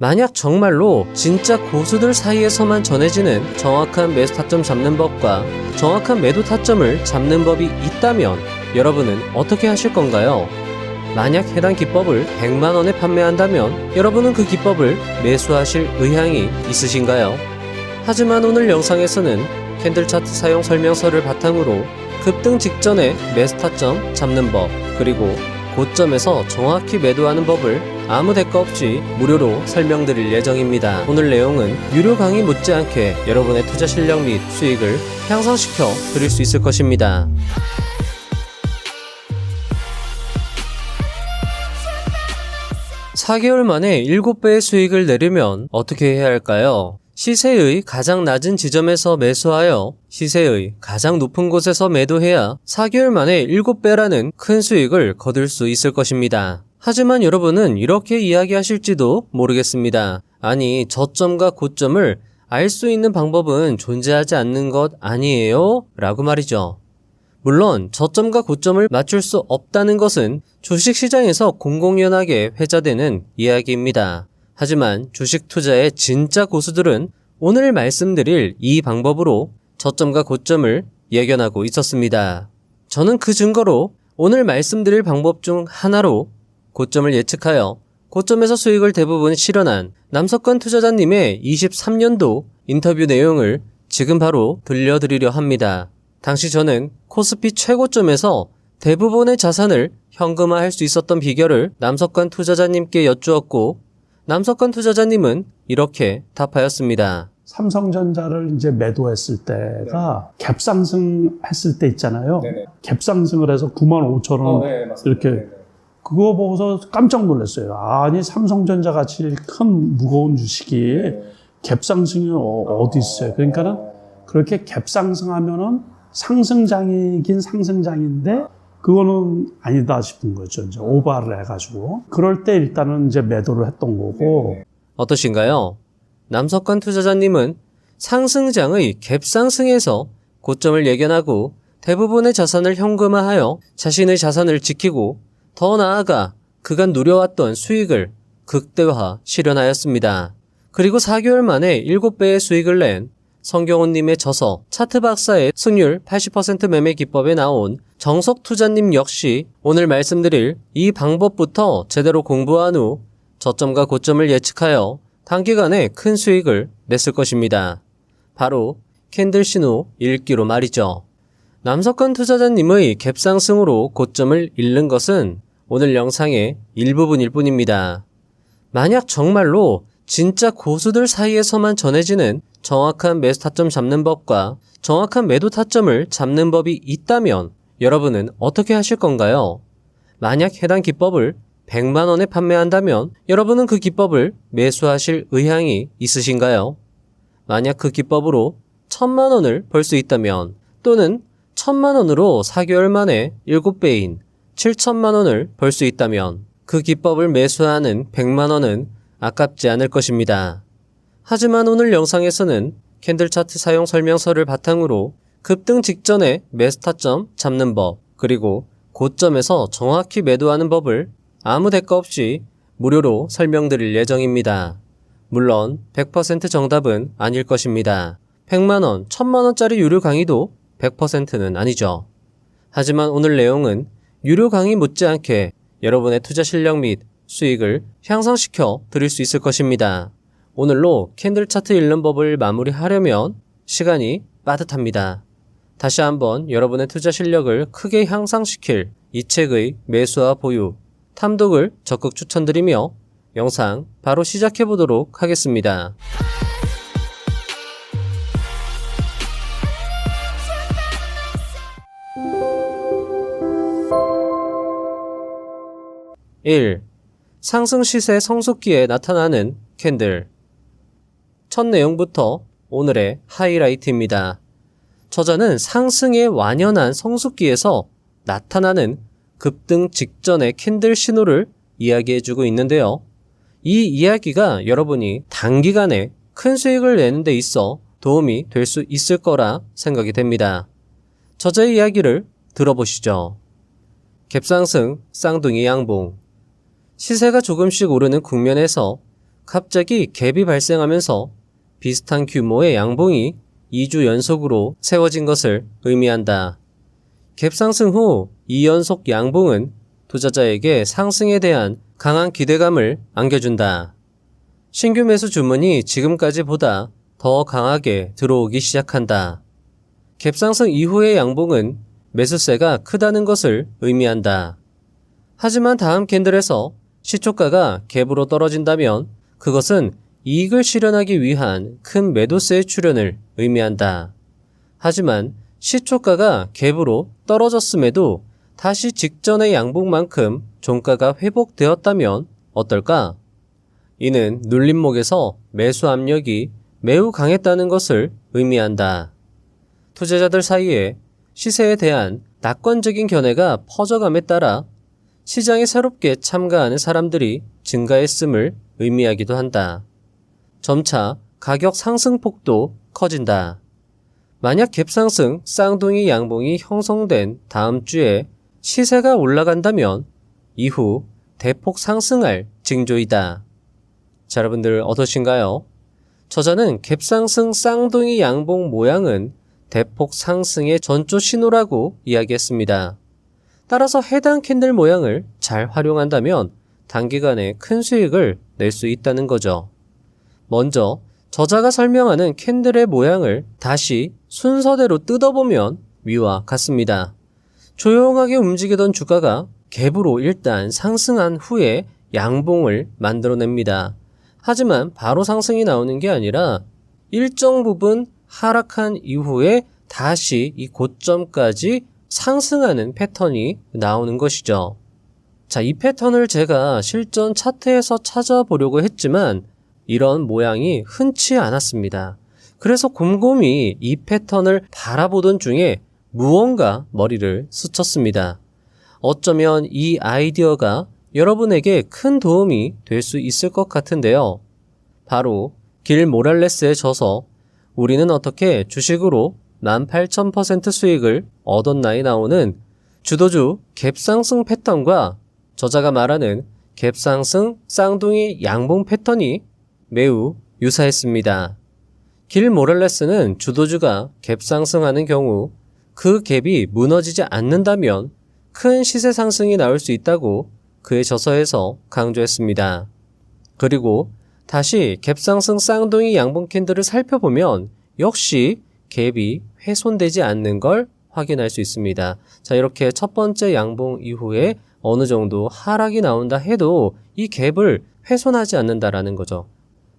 만약 정말로 진짜 고수들 사이에서만 전해지는 정확한 매수 타점 잡는 법과 정확한 매도 타점을 잡는 법이 있다면 여러분은 어떻게 하실 건가요? 만약 해당 기법을 100만원에 판매한다면 여러분은 그 기법을 매수하실 의향이 있으신가요? 하지만 오늘 영상에서는 캔들 차트 사용 설명서를 바탕으로 급등 직전에 매수 타점 잡는 법, 그리고 고점에서 정확히 매도하는 법을 아무 대가 없이 무료로 설명드릴 예정입니다. 오늘 내용은 유료 강의 못지않게 여러분의 투자 실력 및 수익을 향상시켜 드릴 수 있을 것입니다. (4개월) 만에 7배의 수익을 내려면 어떻게 해야 할까요? 시세의 가장 낮은 지점에서 매수하여 시세의 가장 높은 곳에서 매도해야 4개월 만에 7배라는 큰 수익을 거둘 수 있을 것입니다. 하지만 여러분은 이렇게 이야기하실지도 모르겠습니다. 아니, 저점과 고점을 알 수 있는 방법은 존재하지 않는 것 아니에요? 라고 말이죠. 물론 저점과 고점을 맞출 수 없다는 것은 주식시장에서 공공연하게 회자되는 이야기입니다. 하지만 주식 투자의 진짜 고수들은 오늘 말씀드릴 이 방법으로 저점과 고점을 예견하고 있었습니다. 저는 그 증거로 오늘 말씀드릴 방법 중 하나로 고점을 예측하여 고점에서 수익을 대부분 실현한 남석관 투자자님의 23년도 인터뷰 내용을 지금 바로 들려드리려 합니다. 당시 저는 코스피 최고점에서 대부분의 자산을 현금화할 수 있었던 비결을 남석관 투자자님께 여쭈었고, 남석관 투자자님은 이렇게 답하였습니다. 삼성전자를 이제 매도했을 때가 갭상승했을 때 있잖아요. 네네. 갭상승을 해서 95,000원 네, 맞습니다. 이렇게 네네. 그거 보고서 깜짝 놀랐어요. 아니 삼성전자 같이 큰 무거운 주식이 네. 갭상승이 어디 있어요. 그러니까는 그렇게 갭상승하면은 상승장이긴 상승장인데 그거는 아니다 싶은 거죠. 이제 오버를 해가지고 그럴 때 일단은 이제 매도를 했던 거고. 어떠신가요? 남석관 투자자님은 상승장의 갭상승에서 고점을 예견하고 대부분의 자산을 현금화하여 자신의 자산을 지키고 더 나아가 그간 누려왔던 수익을 극대화 실현하였습니다. 그리고 4개월 만에 7배의 수익을 낸 성경훈님의 저서 차트 박사의 승률 80% 매매 기법에 나온 정석 투자님 역시 오늘 말씀드릴 이 방법부터 제대로 공부한 후 저점과 고점을 예측하여 단기간에 큰 수익을 냈을 것입니다. 바로 캔들 신호 읽기로 말이죠. 남석관 투자자님의 갭상승으로 고점을 잃는 것은 오늘 영상의 일부분일 뿐입니다. 만약 정말로 진짜 고수들 사이에서만 전해지는 정확한 매수 타점 잡는 법과 정확한 매도 타점을 잡는 법이 있다면 여러분은 어떻게 하실 건가요? 만약 해당 기법을 100만원에 판매한다면 여러분은 그 기법을 매수하실 의향이 있으신가요? 만약 그 기법으로 1000만원을 벌 수 있다면 또는 1000만원으로 4개월 만에 7배인 7000만원을 벌 수 있다면 그 기법을 매수하는 100만원은 아깝지 않을 것입니다. 하지만 오늘 영상에서는 캔들 차트 사용 설명서를 바탕으로 급등 직전에 매수 타점 잡는 법, 그리고 고점에서 정확히 매도하는 법을 아무 대가 없이 무료로 설명드릴 예정입니다. 물론 100% 정답은 아닐 것입니다. 100만원, 1000만원짜리 유료 강의도 100%는 아니죠. 하지만 오늘 내용은 유료 강의 못지않게 여러분의 투자 실력 및 수익을 향상시켜 드릴 수 있을 것입니다. 오늘로 캔들 차트 읽는 법을 마무리하려면 시간이 빠듯합니다. 다시 한번 여러분의 투자 실력을 크게 향상시킬 이 책의 매수와 보유, 탐독을 적극 추천드리며 영상 바로 시작해 보도록 하겠습니다. (1) 상승 시세 성숙기에 나타나는 캔들. 첫 내용부터 오늘의 하이라이트입니다. 저자는 상승에 완연한 성숙기에서 나타나는 급등 직전의 캔들 신호를 이야기해주고 있는데요. 이 이야기가 여러분이 단기간에 큰 수익을 내는 데 있어 도움이 될 수 있을 거라 생각이 됩니다. 저자의 이야기를 들어보시죠. 갭상승, 쌍둥이 양봉. 시세가 조금씩 오르는 국면에서 갑자기 갭이 발생하면서 비슷한 규모의 양봉이 2주 연속으로 세워진 것을 의미한다. 갭 상승 후 2연속 양봉은 투자자에게 상승에 대한 강한 기대감을 안겨준다. 신규 매수 주문이 지금까지보다 더 강하게 들어오기 시작한다. 갭 상승 이후의 양봉은 매수세가 크다는 것을 의미한다. 하지만 다음 캔들에서 시초가가 갭으로 떨어진다면 그것은 이익을 실현하기 위한 큰 매도세의 출현을 의미한다. 하지만 시초가가 갭으로 떨어졌음에도 다시 직전의 양봉만큼 종가가 회복되었다면 어떨까? 이는 눌림목에서 매수 압력이 매우 강했다는 것을 의미한다. 투자자들 사이에 시세에 대한 낙관적인 견해가 퍼져감에 따라 시장에 새롭게 참가하는 사람들이 증가했음을 의미하기도 한다. 점차 가격 상승폭도 커진다. 만약 갭상승 쌍둥이 양봉이 형성된 다음 주에 시세가 올라간다면 이후 대폭 상승할 징조이다. 자, 여러분들 어떠신가요? 저자는 갭상승 쌍둥이 양봉 모양은 대폭 상승의 전조 신호라고 이야기했습니다. 따라서 해당 캔들 모양을 잘 활용한다면 단기간에 큰 수익을 낼 수 있다는 거죠. 먼저 저자가 설명하는 캔들의 모양을 다시 순서대로 뜯어보면 위와 같습니다. 조용하게 움직이던 주가가 갭으로 일단 상승한 후에 양봉을 만들어냅니다. 하지만 바로 상승이 나오는 게 아니라 일정 부분 하락한 이후에 다시 이 고점까지 상승하는 패턴이 나오는 것이죠. 자, 이 패턴을 제가 실전 차트에서 찾아보려고 했지만 이런 모양이 흔치 않았습니다. 그래서 곰곰이 이 패턴을 바라보던 중에 무언가 머리를 스쳤습니다. 어쩌면 이 아이디어가 여러분에게 큰 도움이 될 수 있을 것 같은데요. 바로 길 모랄레스의 저서 우리는 어떻게 주식으로 18,000% 수익을 얻었나에 나오는 주도주 갭상승 패턴과 저자가 말하는 갭상승 쌍둥이 양봉 패턴이 매우 유사했습니다. 길 모랄레스는 주도주가 갭상승하는 경우 그 갭이 무너지지 않는다면 큰 시세 상승이 나올 수 있다고 그의 저서에서 강조했습니다. 그리고 다시 갭상승 쌍둥이 양봉 캔들을 살펴보면 역시 갭이 훼손되지 않는 걸 확인할 수 있습니다. 자, 이렇게 첫 번째 양봉 이후에 어느 정도 하락이 나온다 해도 이 갭을 훼손하지 않는다라는 거죠.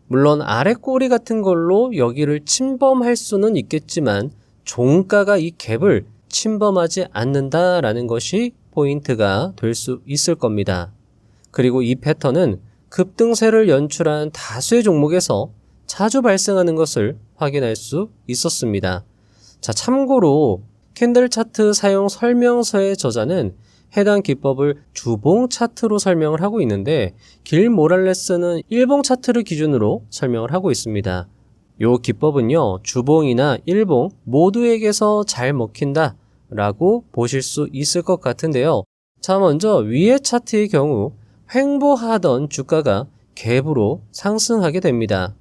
물론 아래 꼬리 같은 걸로 여기를 침범할 수는 있겠지만 종가가 이 갭을 침범하지 않는다라는 것이 포인트가 될 수 있을 겁니다. 그리고 이 패턴은 급등세를 연출한 다수의 종목에서 자주 발생하는 것을 확인할 수 있었습니다. 자, 참고로 캔들 차트 사용 설명서의 저자는 해당 기법을 주봉 차트로 설명을 하고 있는데 길 모랄레스는 일봉 차트를 기준으로 설명을 하고 있습니다. 이 기법은요, 주봉이나 일봉 모두에게서 잘 먹힌다 라고 보실 수 있을 것 같은데요. 자, 먼저 위의 차트의 경우 횡보하던 주가가 갭으로 상승하게 됩니다.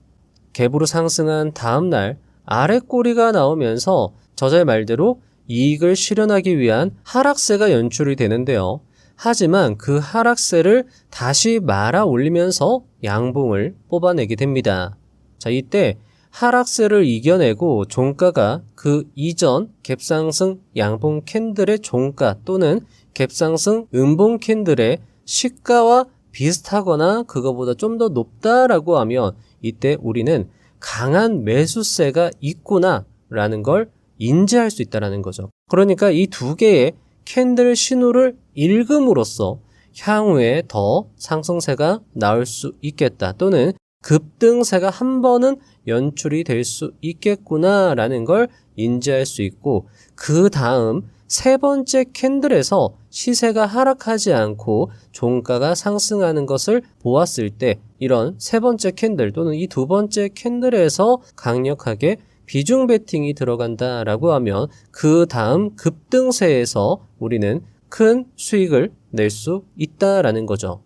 갭으로 상승한 다음날 아래 꼬리가 나오면서 저자의 말대로 이익을 실현하기 위한 하락세가 연출이 되는데요. 하지만 그 하락세를 다시 말아 올리면서 양봉을 뽑아내게 됩니다. 자, 이때 하락세를 이겨내고 종가가 그 이전 갭상승 양봉 캔들의 종가 또는 갭상승 음봉 캔들의 시가와 비슷하거나 그거보다 좀 더 높다라고 하면 이때 우리는 강한 매수세가 있구나라는 걸 인지할 수 있다는 거죠. 그러니까 이 두 개의 캔들 신호를 읽음으로써 향후에 더 상승세가 나올 수 있겠다 또는 급등세가 한 번은 연출이 될 수 있겠구나라는 걸 인지할 수 있고 그 다음 세 번째 캔들에서 시세가 하락하지 않고 종가가 상승하는 것을 보았을 때 이런 세 번째 캔들 또는 이 두 번째 캔들에서 강력하게 비중 베팅이 들어간다라고 하면 그 다음 급등세에서 우리는 큰 수익을 낼 수 있다라는 거죠.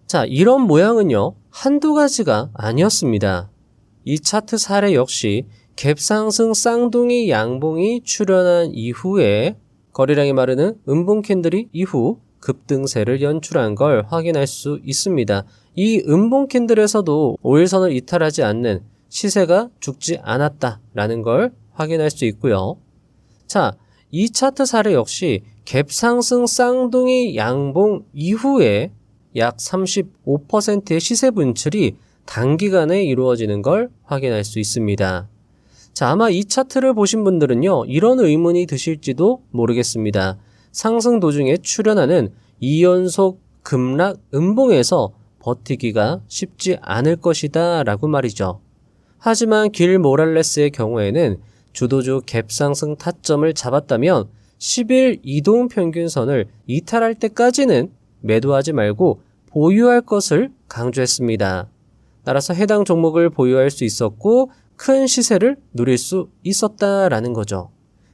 자, 이런 모양은요, 한두 가지가 아니었습니다. 이 차트 사례 역시 갭상승 쌍둥이 양봉이 출현한 이후에 거래량이 마르는 음봉 캔들이 이후 급등세를 연출한 걸 확인할 수 있습니다. 이 음봉 캔들에서도 5일선을 이탈하지 않는 시세가 죽지 않았다라는 걸 확인할 수 있고요. 자, 이 차트 사례 역시 갭상승 쌍둥이 양봉 이후에 약 35%의 시세 분출이 단기간에 이루어지는 걸 확인할 수 있습니다. 자, 아마 이 차트를 보신 분들은요, 이런 의문이 드실지도 모르겠습니다. 상승 도중에 출현하는 2연속 급락 음봉에서 버티기가 쉽지 않을 것이다 라고 말이죠. 하지만 길 모랄레스의 경우에는 주도주 갭상승 타점을 잡았다면 10일 이동평균선을 이탈할 때까지는 매도하지 말고 보유할 것을 강조했습니다. 따라서 해당 종목을 보유할 수 있었고 큰 시세를 누릴 수 있었다라는 거죠.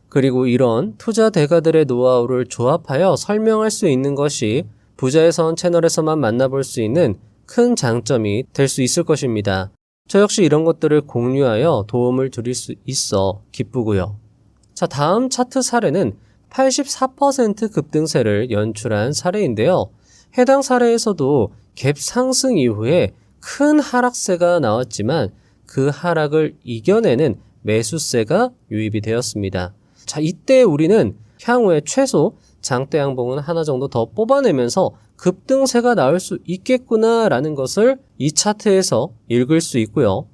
그리고 이런 투자 대가들의 노하우를 조합하여 설명할 수 있는 것이 부자의 선 채널에서만 만나볼 수 있는 큰 장점이 될 수 있을 것입니다. 저 역시 이런 것들을 공유하여 도움을 드릴 수 있어 기쁘고요. 자, 다음 차트 사례는 84% 급등세를 연출한 사례인데요. 해당 사례에서도 갭 상승 이후에 큰 하락세가 나왔지만 그 하락을 이겨내는 매수세가 유입이 되었습니다. 자, 이때 우리는 향후에 최소 장대 양봉은 하나 정도 더 뽑아내면서 급등세가 나올 수 있겠구나라는 것을 이 차트에서 읽을 수 있고요.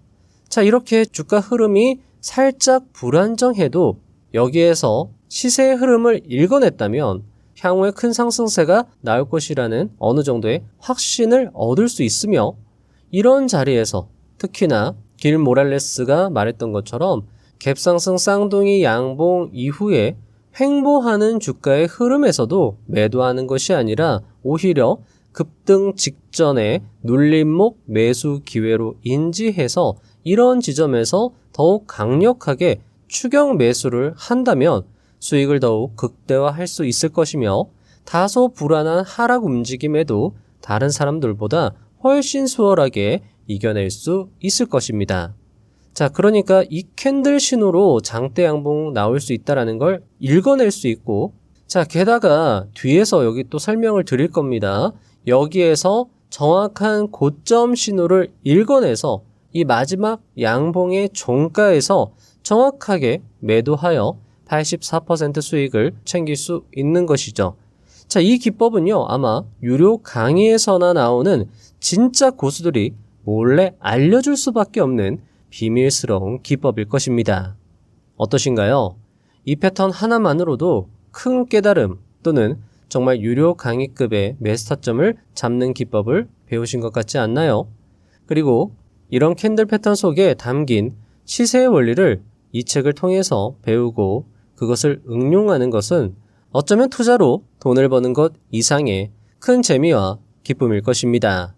자, 이렇게 주가 흐름이 살짝 불안정해도 여기에서 시세의 흐름을 읽어냈다면 향후에 큰 상승세가 나올 것이라는 어느 정도의 확신을 얻을 수 있으며, 이런 자리에서 특히나 길 모랄레스가 말했던 것처럼 갭상승 쌍둥이 양봉 이후에 횡보하는 주가의 흐름에서도 매도하는 것이 아니라 오히려 급등 직전에 눌림목 매수 기회로 인지해서 이런 지점에서 더욱 강력하게 추격 매수를 한다면 수익을 더욱 극대화할 수 있을 것이며, 다소 불안한 하락 움직임에도 다른 사람들보다 훨씬 수월하게 이겨낼 수 있을 것입니다. 자, 그러니까 이 캔들 신호로 장대 양봉 나올 수 있다는 걸 읽어낼 수 있고, 자, 게다가 뒤에서 여기 또 설명을 드릴 겁니다. 여기에서 정확한 고점 신호를 읽어내서 이 마지막 양봉의 종가에서 정확하게 매도하여 84% 수익을 챙길 수 있는 것이죠. 자, 이 기법은요, 아마 유료 강의에서나 나오는 진짜 고수들이 몰래 알려줄 수밖에 없는 비밀스러운 기법일 것입니다. 어떠신가요? 이 패턴 하나만으로도 큰 깨달음 또는 정말 유료 강의급의 매스타점을 잡는 기법을 배우신 것 같지 않나요? 그리고 이런 캔들 패턴 속에 담긴 시세의 원리를 이 책을 통해서 배우고 그것을 응용하는 것은 어쩌면 투자로 돈을 버는 것 이상의 큰 재미와 기쁨일 것입니다.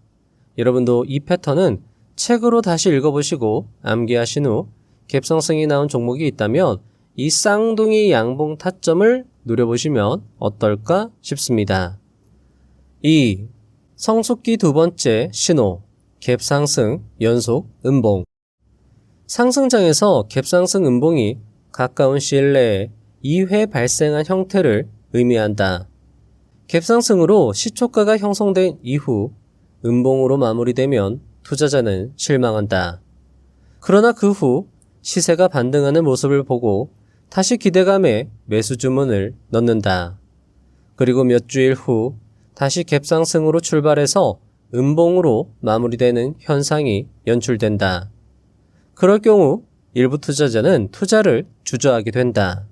여러분도 이 패턴은 책으로 다시 읽어보시고 암기하신 후 갭상승이 나온 종목이 있다면 이 쌍둥이 양봉 타점을 노려보시면 어떨까 싶습니다. 2. 성숙기 두 번째 신호, 갭상승 연속 음봉. 상승장에서 갭상승 음봉이 가까운 시일 내에 2회 발생한 형태를 의미한다. 갭상승으로 시초가가 형성된 이후 음봉으로 마무리되면 투자자는 실망한다. 그러나 그 후 시세가 반등하는 모습을 보고 다시 기대감에 매수 주문을 넣는다. 그리고 몇 주일 후 다시 갭상승으로 출발해서 음봉으로 마무리되는 현상이 연출된다. 그럴 경우 일부 투자자는 투자를 주저하게 된다.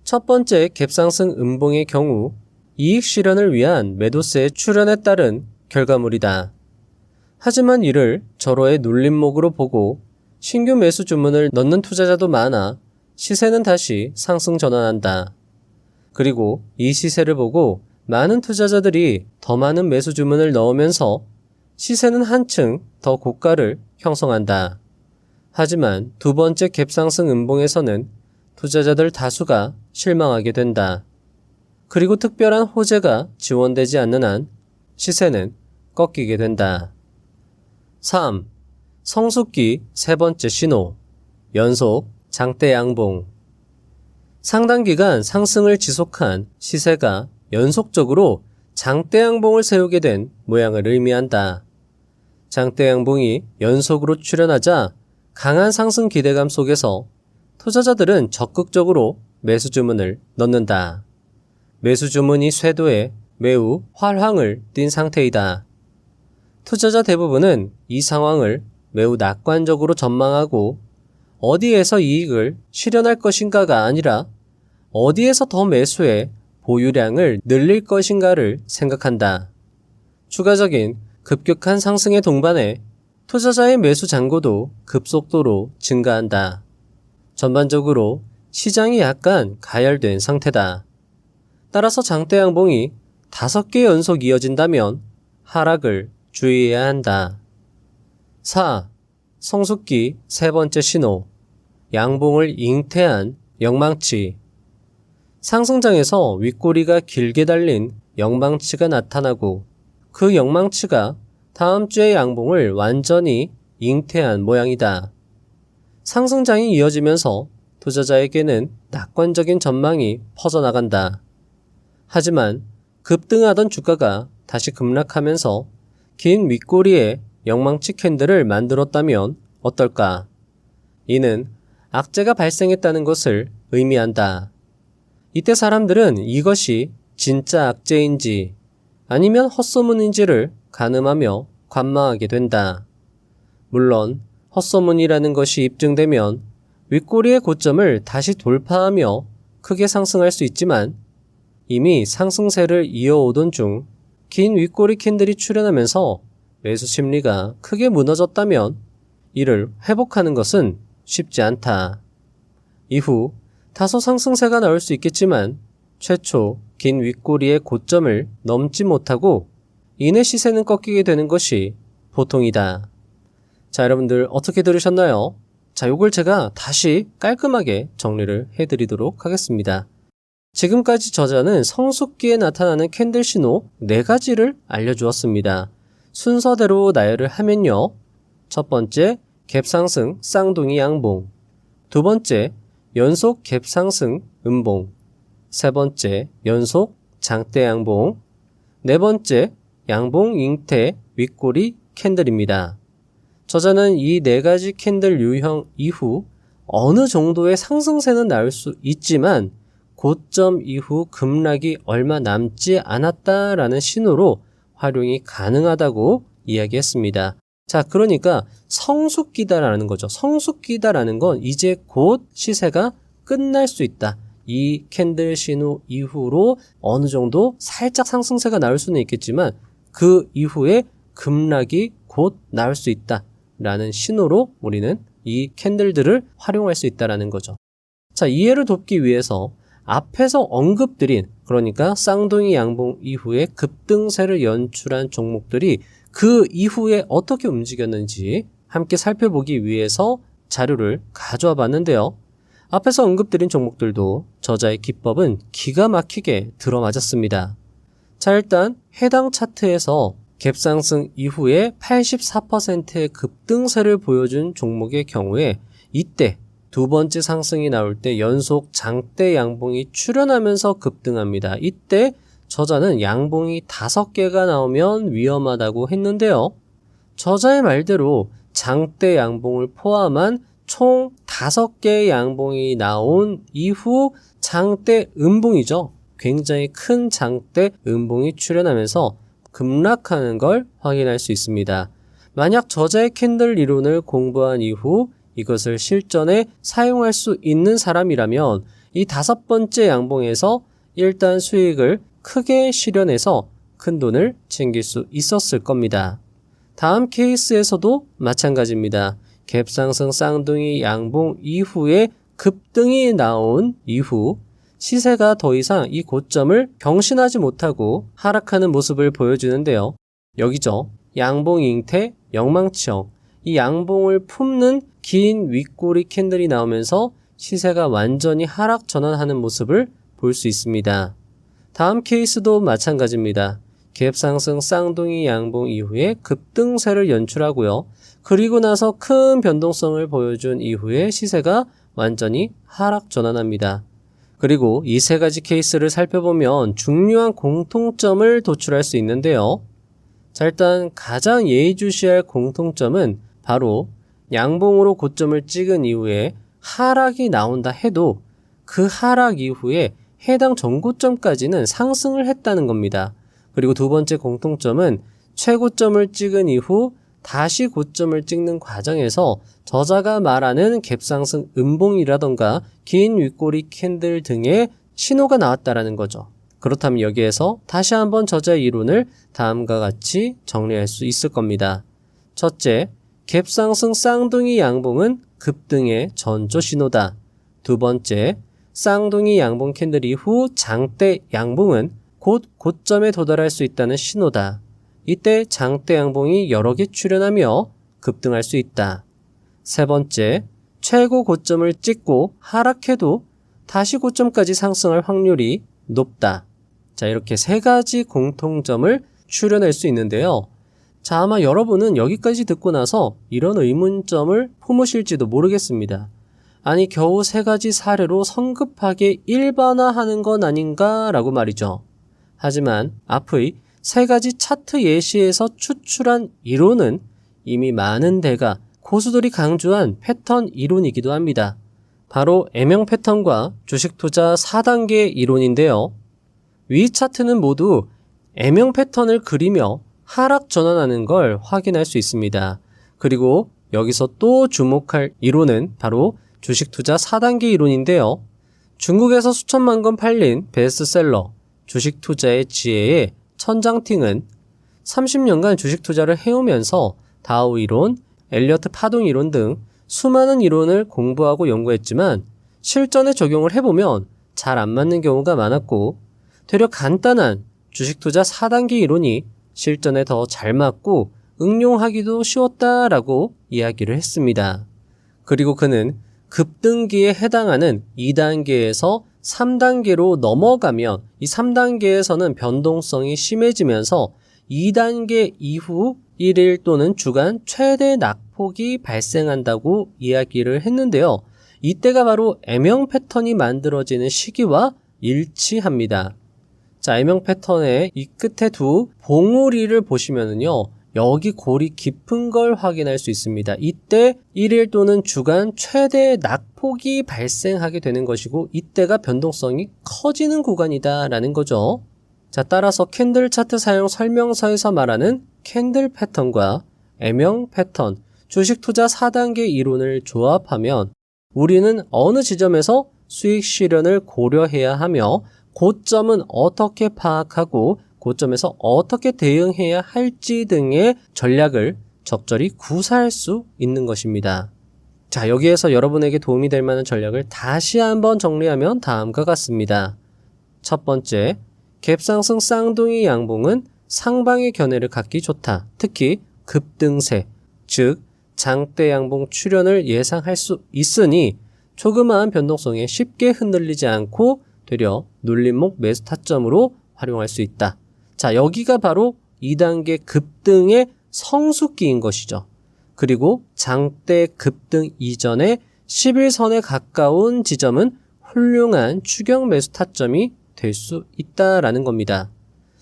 첫 번째 갭상승 음봉의 경우 이익 실현을 위한 매도세의 출현에 따른 결과물이다. 하지만 이를 절호의 눌림목으로 보고 신규 매수 주문을 넣는 투자자도 많아 시세는 다시 상승 전환한다. 그리고 이 시세를 보고 많은 투자자들이 더 많은 매수 주문을 넣으면서 시세는 한층 더 고가를 형성한다. 하지만 두 번째 갭상승 음봉에서는 투자자들 다수가 실망하게 된다. 그리고 특별한 호재가 지원되지 않는 한 시세는 꺾이게 된다. 3. 성숙기 세 번째 신호. 연속 장대 양봉. 상당 기간 상승을 지속한 시세가 연속적으로 장대 양봉을 세우게 된 모양을 의미한다. 장대 양봉이 연속으로 출현하자 강한 상승 기대감 속에서 투자자들은 적극적으로 매수 주문을 넣는다. 매수 주문이 쇄도해 매우 활황을 띈 상태이다. 투자자 대부분은 이 상황을 매우 낙관적으로 전망하고 어디에서 이익을 실현할 것인가가 아니라 어디에서 더 매수해 보유량을 늘릴 것인가를 생각한다. 추가적인 급격한 상승의 동반에 투자자의 매수 잔고도 급속도로 증가한다. 전반적으로 시장이 약간 가열된 상태다. 따라서 장대 양봉이 5개 연속 이어진다면 하락을 주의해야 한다. 4. 성숙기 세 번째 신호. 양봉을 잉태한 영망치. 상승장에서 윗꼬리가 길게 달린 영망치가 나타나고 그 영망치가 다음 주의 양봉을 완전히 잉태한 모양이다. 상승장이 이어지면서 투자자에게는 낙관적인 전망이 퍼져나간다. 하지만 급등하던 주가가 다시 급락하면서 긴 윗꼬리에 영망치 캔들을 만들었다면 어떨까? 이는 악재가 발생했다는 것을 의미한다. 이때 사람들은 이것이 진짜 악재인지 아니면 헛소문인지를 가늠하며 관망하게 된다. 물론 헛소문이라는 것이 입증되면 윗꼬리의 고점을 다시 돌파하며 크게 상승할 수 있지만 이미 상승세를 이어오던 중 긴 윗꼬리 캔들이 출현하면서 매수 심리가 크게 무너졌다면 이를 회복하는 것은 쉽지 않다. 이후 다소 상승세가 나올 수 있겠지만 최초 긴 윗꼬리의 고점을 넘지 못하고 이내 시세는 꺾이게 되는 것이 보통이다. 자, 여러분들 어떻게 들으셨나요? 자, 요걸 제가 다시 깔끔하게 정리를 해드리도록 하겠습니다. 지금까지 저자는 성숙기에 나타나는 캔들 신호 4가지를 알려주었습니다. 순서대로 나열을 하면요. 첫 번째, 갭상승 쌍둥이 양봉. 두 번째, 연속 갭상승 음봉. 세 번째, 연속 장대 양봉. 네 번째, 양봉 잉태 윗꼬리 캔들입니다. 저자는 이 4가지 캔들 유형 이후 어느 정도의 상승세는 나올 수 있지만 고점 이후 급락이 얼마 남지 않았다라는 신호로 활용이 가능하다고 이야기했습니다. 자, 그러니까 성숙기다라는 거죠. 성숙기다라는 건 이제 곧 시세가 끝날 수 있다. 이 캔들 신호 이후로 어느 정도 살짝 상승세가 나올 수는 있겠지만 그 이후에 급락이 곧 나올 수 있다라는 신호로 우리는 이 캔들들을 활용할 수 있다라는 거죠. 자, 이해를 돕기 위해서 앞에서 언급드린, 그러니까 쌍둥이 양봉 이후에 급등세를 연출한 종목들이 그 이후에 어떻게 움직였는지 함께 살펴보기 위해서 자료를 가져와 봤는데요. 앞에서 언급드린 종목들도 저자의 기법은 기가 막히게 들어맞았습니다. 자, 일단 해당 차트에서 갭상승 이후에 84%의 급등세를 보여준 종목의 경우에 이때 두 번째 상승이 나올 때 연속 장대 양봉이 출현하면서 급등합니다. 이때 저자는 양봉이 5개가 나오면 위험하다고 했는데요. 저자의 말대로 장대 양봉을 포함한 총 5개의 양봉이 나온 이후 장대 음봉이죠. 굉장히 큰 장대 음봉이 출현하면서 급락하는 걸 확인할 수 있습니다. 만약 저자의 캔들 이론을 공부한 이후 이것을 실전에 사용할 수 있는 사람이라면 이 5번째 양봉에서 일단 수익을 크게 실현해서 큰 돈을 챙길 수 있었을 겁니다. 다음 케이스에서도 마찬가지입니다. 갭상승 쌍둥이 양봉 이후에 급등이 나온 이후 시세가 더 이상 이 고점을 경신하지 못하고 하락하는 모습을 보여주는데요. 여기죠. 양봉 잉태, 영망치형. 이 양봉을 품는 긴 윗꼬리 캔들이 나오면서 시세가 완전히 하락 전환하는 모습을 볼 수 있습니다. 다음 케이스도 마찬가지입니다. 갭상승 쌍둥이 양봉 이후에 급등세를 연출하고요. 그리고 나서 큰 변동성을 보여준 이후에 시세가 완전히 하락 전환합니다. 그리고 이 세 가지 케이스를 살펴보면 중요한 공통점을 도출할 수 있는데요. 자, 일단 가장 예의주시할 공통점은 바로 양봉으로 고점을 찍은 이후에 하락이 나온다 해도 그 하락 이후에 해당 전고점까지는 상승을 했다는 겁니다. 그리고 두 번째 공통점은 최고점을 찍은 이후 다시 고점을 찍는 과정에서 저자가 말하는 갭상승 음봉이라던가 긴 윗꼬리 캔들 등의 신호가 나왔다라는 거죠. 그렇다면 여기에서 다시 한번 저자의 이론을 다음과 같이 정리할 수 있을 겁니다. 첫째, 갭상승 쌍둥이 양봉은 급등의 전조 신호다. 두 번째, 쌍둥이 양봉 캔들 이후 장대 양봉은 곧 고점에 도달할 수 있다는 신호다. 이때 장대 양봉이 여러 개 출현하며 급등할 수 있다. 세 번째, 최고 고점을 찍고 하락해도 다시 고점까지 상승할 확률이 높다. 자, 이렇게 세 가지 공통점을 추려낼 수 있는데요. 자, 아마 여러분은 여기까지 듣고 나서 이런 의문점을 품으실지도 모르겠습니다. 아니, 겨우 세 가지 사례로 성급하게 일반화하는 건 아닌가라고 말이죠. 하지만 앞의 세 가지 차트 예시에서 추출한 이론은 이미 많은 데가 고수들이 강조한 패턴 이론이기도 합니다. 바로 M형 패턴과 주식 투자 4단계 이론인데요. 위 차트는 모두 M형 패턴을 그리며 하락 전환하는 걸 확인할 수 있습니다. 그리고 여기서 또 주목할 이론은 바로 주식 투자 4단계 이론인데요. 중국에서 수천만 권 팔린 베스트셀러 주식 투자의 지혜의 천장팅은 30년간 주식 투자를 해오면서 다우 이론, 엘리어트 파동 이론 등 수많은 이론을 공부하고 연구했지만 실전에 적용을 해보면 잘 안 맞는 경우가 많았고 되려 간단한 주식 투자 4단계 이론이 실전에 더 잘 맞고 응용하기도 쉬웠다라고 이야기를 했습니다. 그리고 그는 급등기에 해당하는 2단계에서 3단계로 넘어가면 이 3단계에서는 변동성이 심해지면서 2단계 이후 1일 또는 주간 최대 낙폭이 발생한다고 이야기를 했는데요. 이때가 바로 M형 패턴이 만들어지는 시기와 일치합니다. 자, M형 패턴의 이 끝에 두 봉우리를 보시면은요. 여기 골이 깊은 걸 확인할 수 있습니다. 이때 1일 또는 주간 최대 낙폭이 발생하게 되는 것이고 이때가 변동성이 커지는 구간이다라는 거죠. 자, 따라서 캔들 차트 사용 설명서에서 말하는 캔들 패턴과 M형 패턴, 주식 투자 4단계 이론을 조합하면 우리는 어느 지점에서 수익 실현을 고려해야 하며 고점은 어떻게 파악하고 고점에서 어떻게 대응해야 할지 등의 전략을 적절히 구사할 수 있는 것입니다. 자, 여기에서 여러분에게 도움이 될 만한 전략을 다시 한번 정리하면 다음과 같습니다. 첫 번째, 갭상승 쌍둥이 양봉은 상방의 견해를 갖기 좋다. 특히 급등세, 즉 장대 양봉 출현을 예상할 수 있으니 조그마한 변동성에 쉽게 흔들리지 않고 되려 눌림목 매수 타점으로 활용할 수 있다. 자, 여기가 바로 2단계 급등의 성숙기인 것이죠. 그리고 장대 급등 이전에 11선에 가까운 지점은 훌륭한 추격 매수 타점이 될 수 있다라는 겁니다.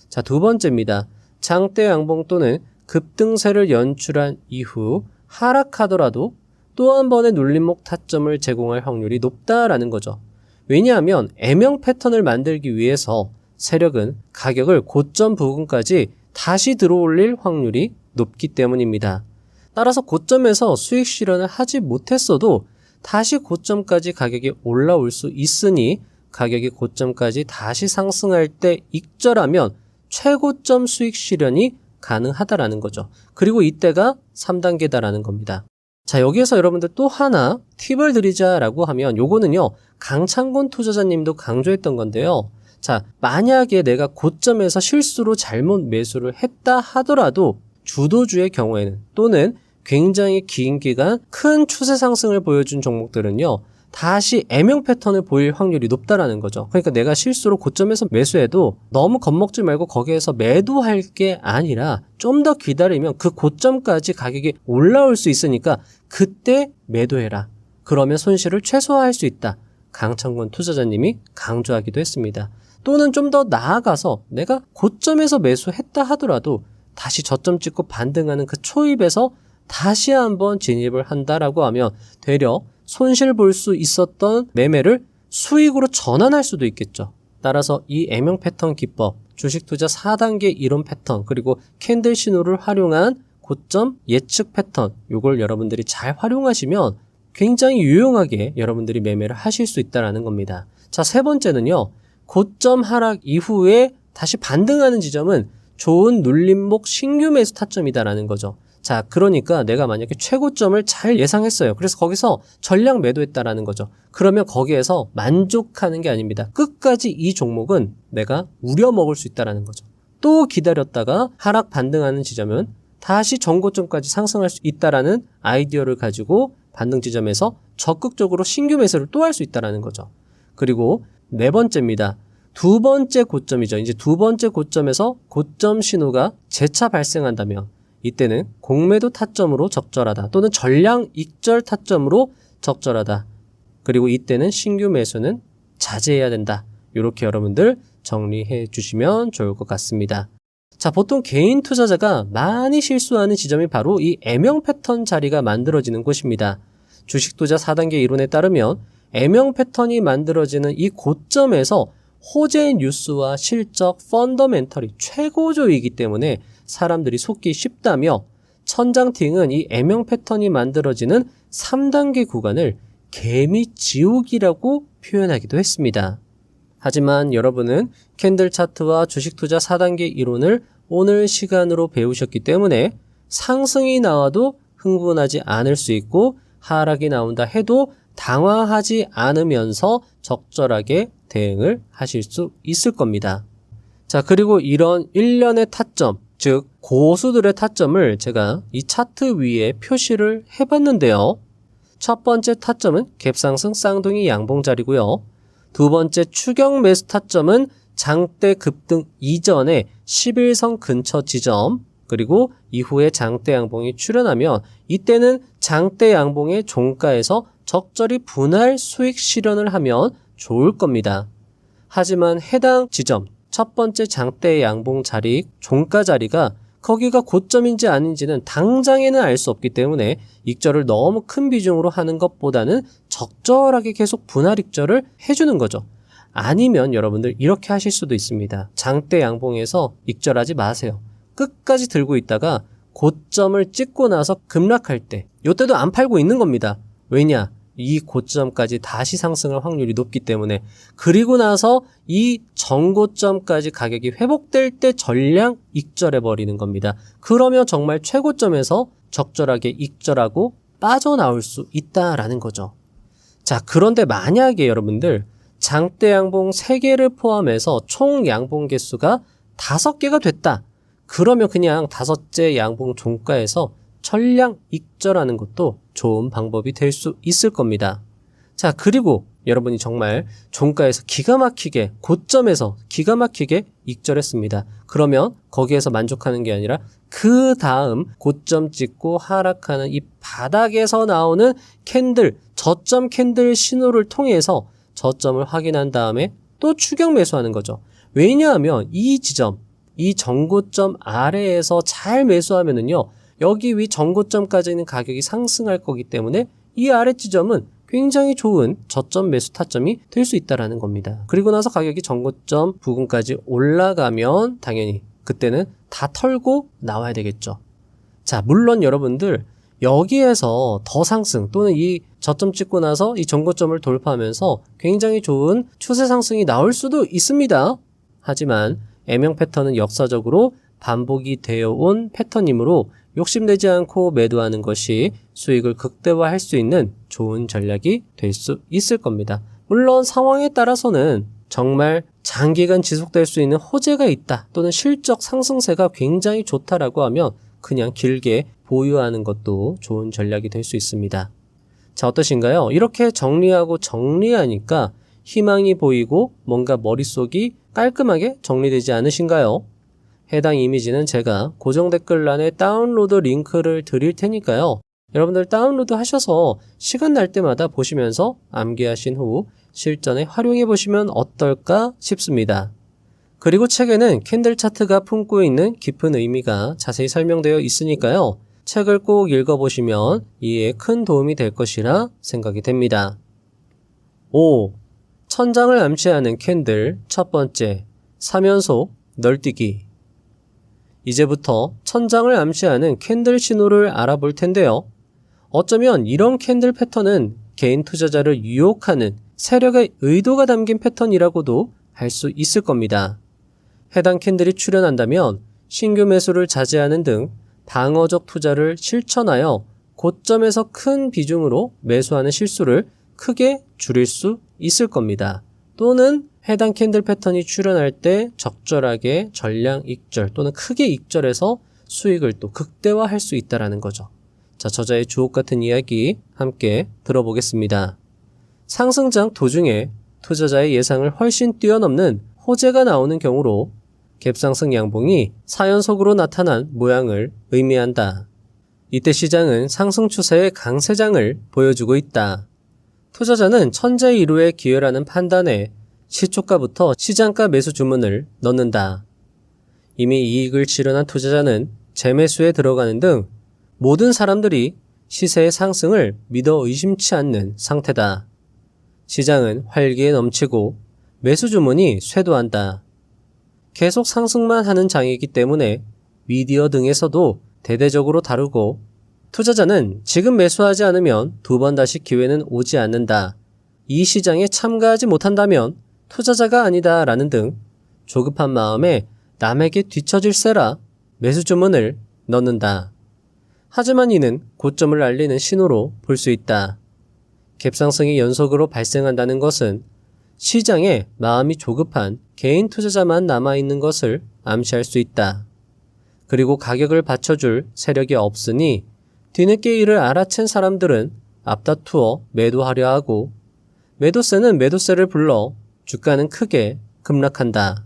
자, 두 번째입니다. 장대 양봉 또는 급등세를 연출한 이후 하락하더라도 또 한 번의 눌림목 타점을 제공할 확률이 높다라는 거죠. 왜냐하면 M형 패턴을 만들기 위해서 세력은 가격을 고점 부근까지 다시 들어올릴 확률이 높기 때문입니다. 따라서 고점에서 수익 실현을 하지 못했어도 다시 고점까지 가격이 올라올 수 있으니 가격이 고점까지 다시 상승할 때 익절하면 최고점 수익 실현이 가능하다라는 거죠. 그리고 이때가 3단계다라는 겁니다. 자, 여기에서 여러분들 또 하나 팁을 드리자라고 하면 요거는요, 강창곤 투자자님도 강조했던 건데요. 자, 만약에 내가 고점에서 실수로 잘못 매수를 했다 하더라도 주도주의 경우에는 또는 굉장히 긴 기간 큰 추세 상승을 보여준 종목들은요, 다시 M형 패턴을 보일 확률이 높다라는 거죠. 그러니까 내가 실수로 고점에서 매수해도 너무 겁먹지 말고 거기에서 매도할 게 아니라 좀 더 기다리면 그 고점까지 가격이 올라올 수 있으니까 그때 매도해라. 그러면 손실을 최소화할 수 있다. 강창권 투자자님이 강조하기도 했습니다. 또는 좀 더 나아가서 내가 고점에서 매수했다 하더라도 다시 저점 찍고 반등하는 그 초입에서 다시 한번 진입을 한다라고 하면 되려 손실 볼 수 있었던 매매를 수익으로 전환할 수도 있겠죠. 따라서 이 M형 패턴 기법, 주식 투자 4단계 이론 패턴, 그리고 캔들 신호를 활용한 고점 예측 패턴, 요걸 여러분들이 잘 활용하시면 굉장히 유용하게 여러분들이 매매를 하실 수 있다는 겁니다. 자, 세 번째는요. 고점 하락 이후에 다시 반등하는 지점은 좋은 눌림목 신규 매수 타점이다라는 거죠. 자, 그러니까 내가 만약에 최고점을 잘 예상했어요. 그래서 거기서 전량 매도했다라는 거죠. 그러면 거기에서 만족하는 게 아닙니다. 끝까지 이 종목은 내가 우려먹을 수 있다라는 거죠. 또 기다렸다가 하락 반등하는 지점은 다시 전고점까지 상승할 수 있다라는 아이디어를 가지고 반등 지점에서 적극적으로 신규 매수를 또 할 수 있다라는 거죠. 그리고 네 번째입니다. 두 번째 고점이죠. 이제 두 번째 고점에서 고점 신호가 재차 발생한다면 이때는 공매도 타점으로 적절하다. 또는 전량 익절 타점으로 적절하다. 그리고 이때는 신규 매수는 자제해야 된다. 이렇게 여러분들 정리해 주시면 좋을 것 같습니다. 자, 보통 개인 투자자가 많이 실수하는 지점이 바로 이 M형 패턴 자리가 만들어지는 곳입니다. 주식 투자 4단계 이론에 따르면 M형 패턴이 만들어지는 이 고점에서 호재 뉴스와 실적, 펀더멘털이 최고조이기 때문에 사람들이 속기 쉽다며 천장팅은 이 M형 패턴이 만들어지는 3단계 구간을 개미 지옥이라고 표현하기도 했습니다. 하지만 여러분은 캔들 차트와 주식 투자 4단계 이론을 오늘 시간으로 배우셨기 때문에 상승이 나와도 흥분하지 않을 수 있고 하락이 나온다 해도 당황하지 않으면서 적절하게 대응을 하실 수 있을 겁니다. 자, 그리고 이런 일련의 타점, 즉 고수들의 타점을 제가 이 차트 위에 표시를 해봤는데요. 첫 번째 타점은 갭상승 쌍둥이 양봉 자리고요. 두 번째 추격 매수 타점은 장대 급등 이전에 11선 근처 지점, 그리고 이후에 장대 양봉이 출현하면 이때는 장대 양봉의 종가에서 적절히 분할 수익 실현을 하면 좋을 겁니다. 하지만 해당 지점, 첫 번째 장대 양봉 자리, 종가 자리가 거기가 고점인지 아닌지는 당장에는 알 수 없기 때문에 익절을 너무 큰 비중으로 하는 것보다는 적절하게 계속 분할 익절을 해주는 거죠. 아니면 여러분들 이렇게 하실 수도 있습니다. 장대 양봉에서 익절하지 마세요. 끝까지 들고 있다가 고점을 찍고 나서 급락할 때, 이때도 안 팔고 있는 겁니다. 왜냐? 이 고점까지 다시 상승할 확률이 높기 때문에. 그리고 나서 이 전고점까지 가격이 회복될 때 전량 익절해 버리는 겁니다. 그러면 정말 최고점에서 적절하게 익절하고 빠져나올 수 있다라는 거죠. 자, 그런데 만약에 여러분들 장대 양봉 3개를 포함해서 총 양봉 개수가 5개가 됐다. 그러면 그냥 5째 양봉 종가에서 전량 익절하는 것도 좋은 방법이 될 수 있을 겁니다. 자, 그리고 여러분이 정말 종가에서 기가 막히게, 고점에서 기가 막히게 익절했습니다. 그러면 거기에서 만족하는 게 아니라 그 다음 고점 찍고 하락하는 이 바닥에서 나오는 캔들, 저점 캔들 신호를 통해서 저점을 확인한 다음에 또 추격 매수하는 거죠. 왜냐하면 이 지점, 이 전고점 아래에서 잘 매수하면은요, 여기 위 전고점까지는 가격이 상승할 거기 때문에 이 아래 지점은 굉장히 좋은 저점 매수 타점이 될 수 있다는 겁니다. 그리고 나서 가격이 전고점 부근까지 올라가면 당연히 그때는 다 털고 나와야 되겠죠. 자, 물론 여러분들 여기에서 더 상승 또는 이 저점 찍고 나서 이 전고점을 돌파하면서 굉장히 좋은 추세 상승이 나올 수도 있습니다. 하지만 M형 패턴은 역사적으로 반복이 되어 온 패턴이므로 욕심내지 않고 매도하는 것이 수익을 극대화할 수 있는 좋은 전략이 될 수 있을 겁니다. 물론 상황에 따라서는 정말 장기간 지속될 수 있는 호재가 있다 또는 실적 상승세가 굉장히 좋다라고 하면 그냥 길게 보유하는 것도 좋은 전략이 될 수 있습니다. 자, 어떠신가요? 이렇게 정리하고 정리하니까 희망이 보이고 뭔가 머릿속이 깔끔하게 정리되지 않으신가요? 해당 이미지는 제가 고정 댓글란에 다운로드 링크를 드릴 테니까요. 여러분들 다운로드 하셔서 시간 날 때마다 보시면서 암기하신 후 실전에 활용해 보시면 어떨까 싶습니다. 그리고 책에는 캔들 차트가 품고 있는 깊은 의미가 자세히 설명되어 있으니까요. 책을 꼭 읽어보시면 이해에 큰 도움이 될 것이라 생각이 됩니다. 5. 천장을 암시하는 캔들 첫 번째, 3연속 널뛰기. 이제부터 천장을 암시하는 캔들 신호를 알아볼 텐데요. 어쩌면 이런 캔들 패턴은 개인 투자자를 유혹하는 세력의 의도가 담긴 패턴이라고도 할 수 있을 겁니다. 해당 캔들이 출현한다면 신규 매수를 자제하는 등 방어적 투자를 실천하여 고점에서 큰 비중으로 매수하는 실수를 크게 줄일 수 있을 겁니다. 또는 해당 캔들 패턴이 출현할 때 적절하게 전량 익절 또는 크게 익절해서 수익을 또 극대화할 수 있다는 거죠. 자, 저자의 주옥 같은 이야기 함께 들어보겠습니다. 상승장 도중에 투자자의 예상을 훨씬 뛰어넘는 호재가 나오는 경우로 갭상승 양봉이 4연속으로 나타난 모양을 의미한다. 이때 시장은 상승 추세의 강세장을 보여주고 있다. 투자자는 천재이루의 기회라는 판단에 시초가부터 시장가 매수 주문을 넣는다. 이미 이익을 실현한 투자자는 재매수에 들어가는 등 모든 사람들이 시세의 상승을 믿어 의심치 않는 상태다. 시장은 활기에 넘치고 매수 주문이 쇄도한다. 계속 상승만 하는 장이기 때문에 미디어 등에서도 대대적으로 다루고 투자자는 지금 매수하지 않으면 두 번 다시 기회는 오지 않는다. 이 시장에 참가하지 못한다면 투자자가 아니다 라는 등 조급한 마음에 남에게 뒤처질세라 매수 주문을 넣는다. 하지만 이는 고점을 알리는 신호로 볼 수 있다. 갭상승이 연속으로 발생한다는 것은 시장에 마음이 조급한 개인 투자자만 남아있는 것을 암시할 수 있다. 그리고 가격을 받쳐줄 세력이 없으니 뒤늦게 이를 알아챈 사람들은 앞다투어 매도하려 하고 매도세는 매도세를 불러 주가는 크게 급락한다.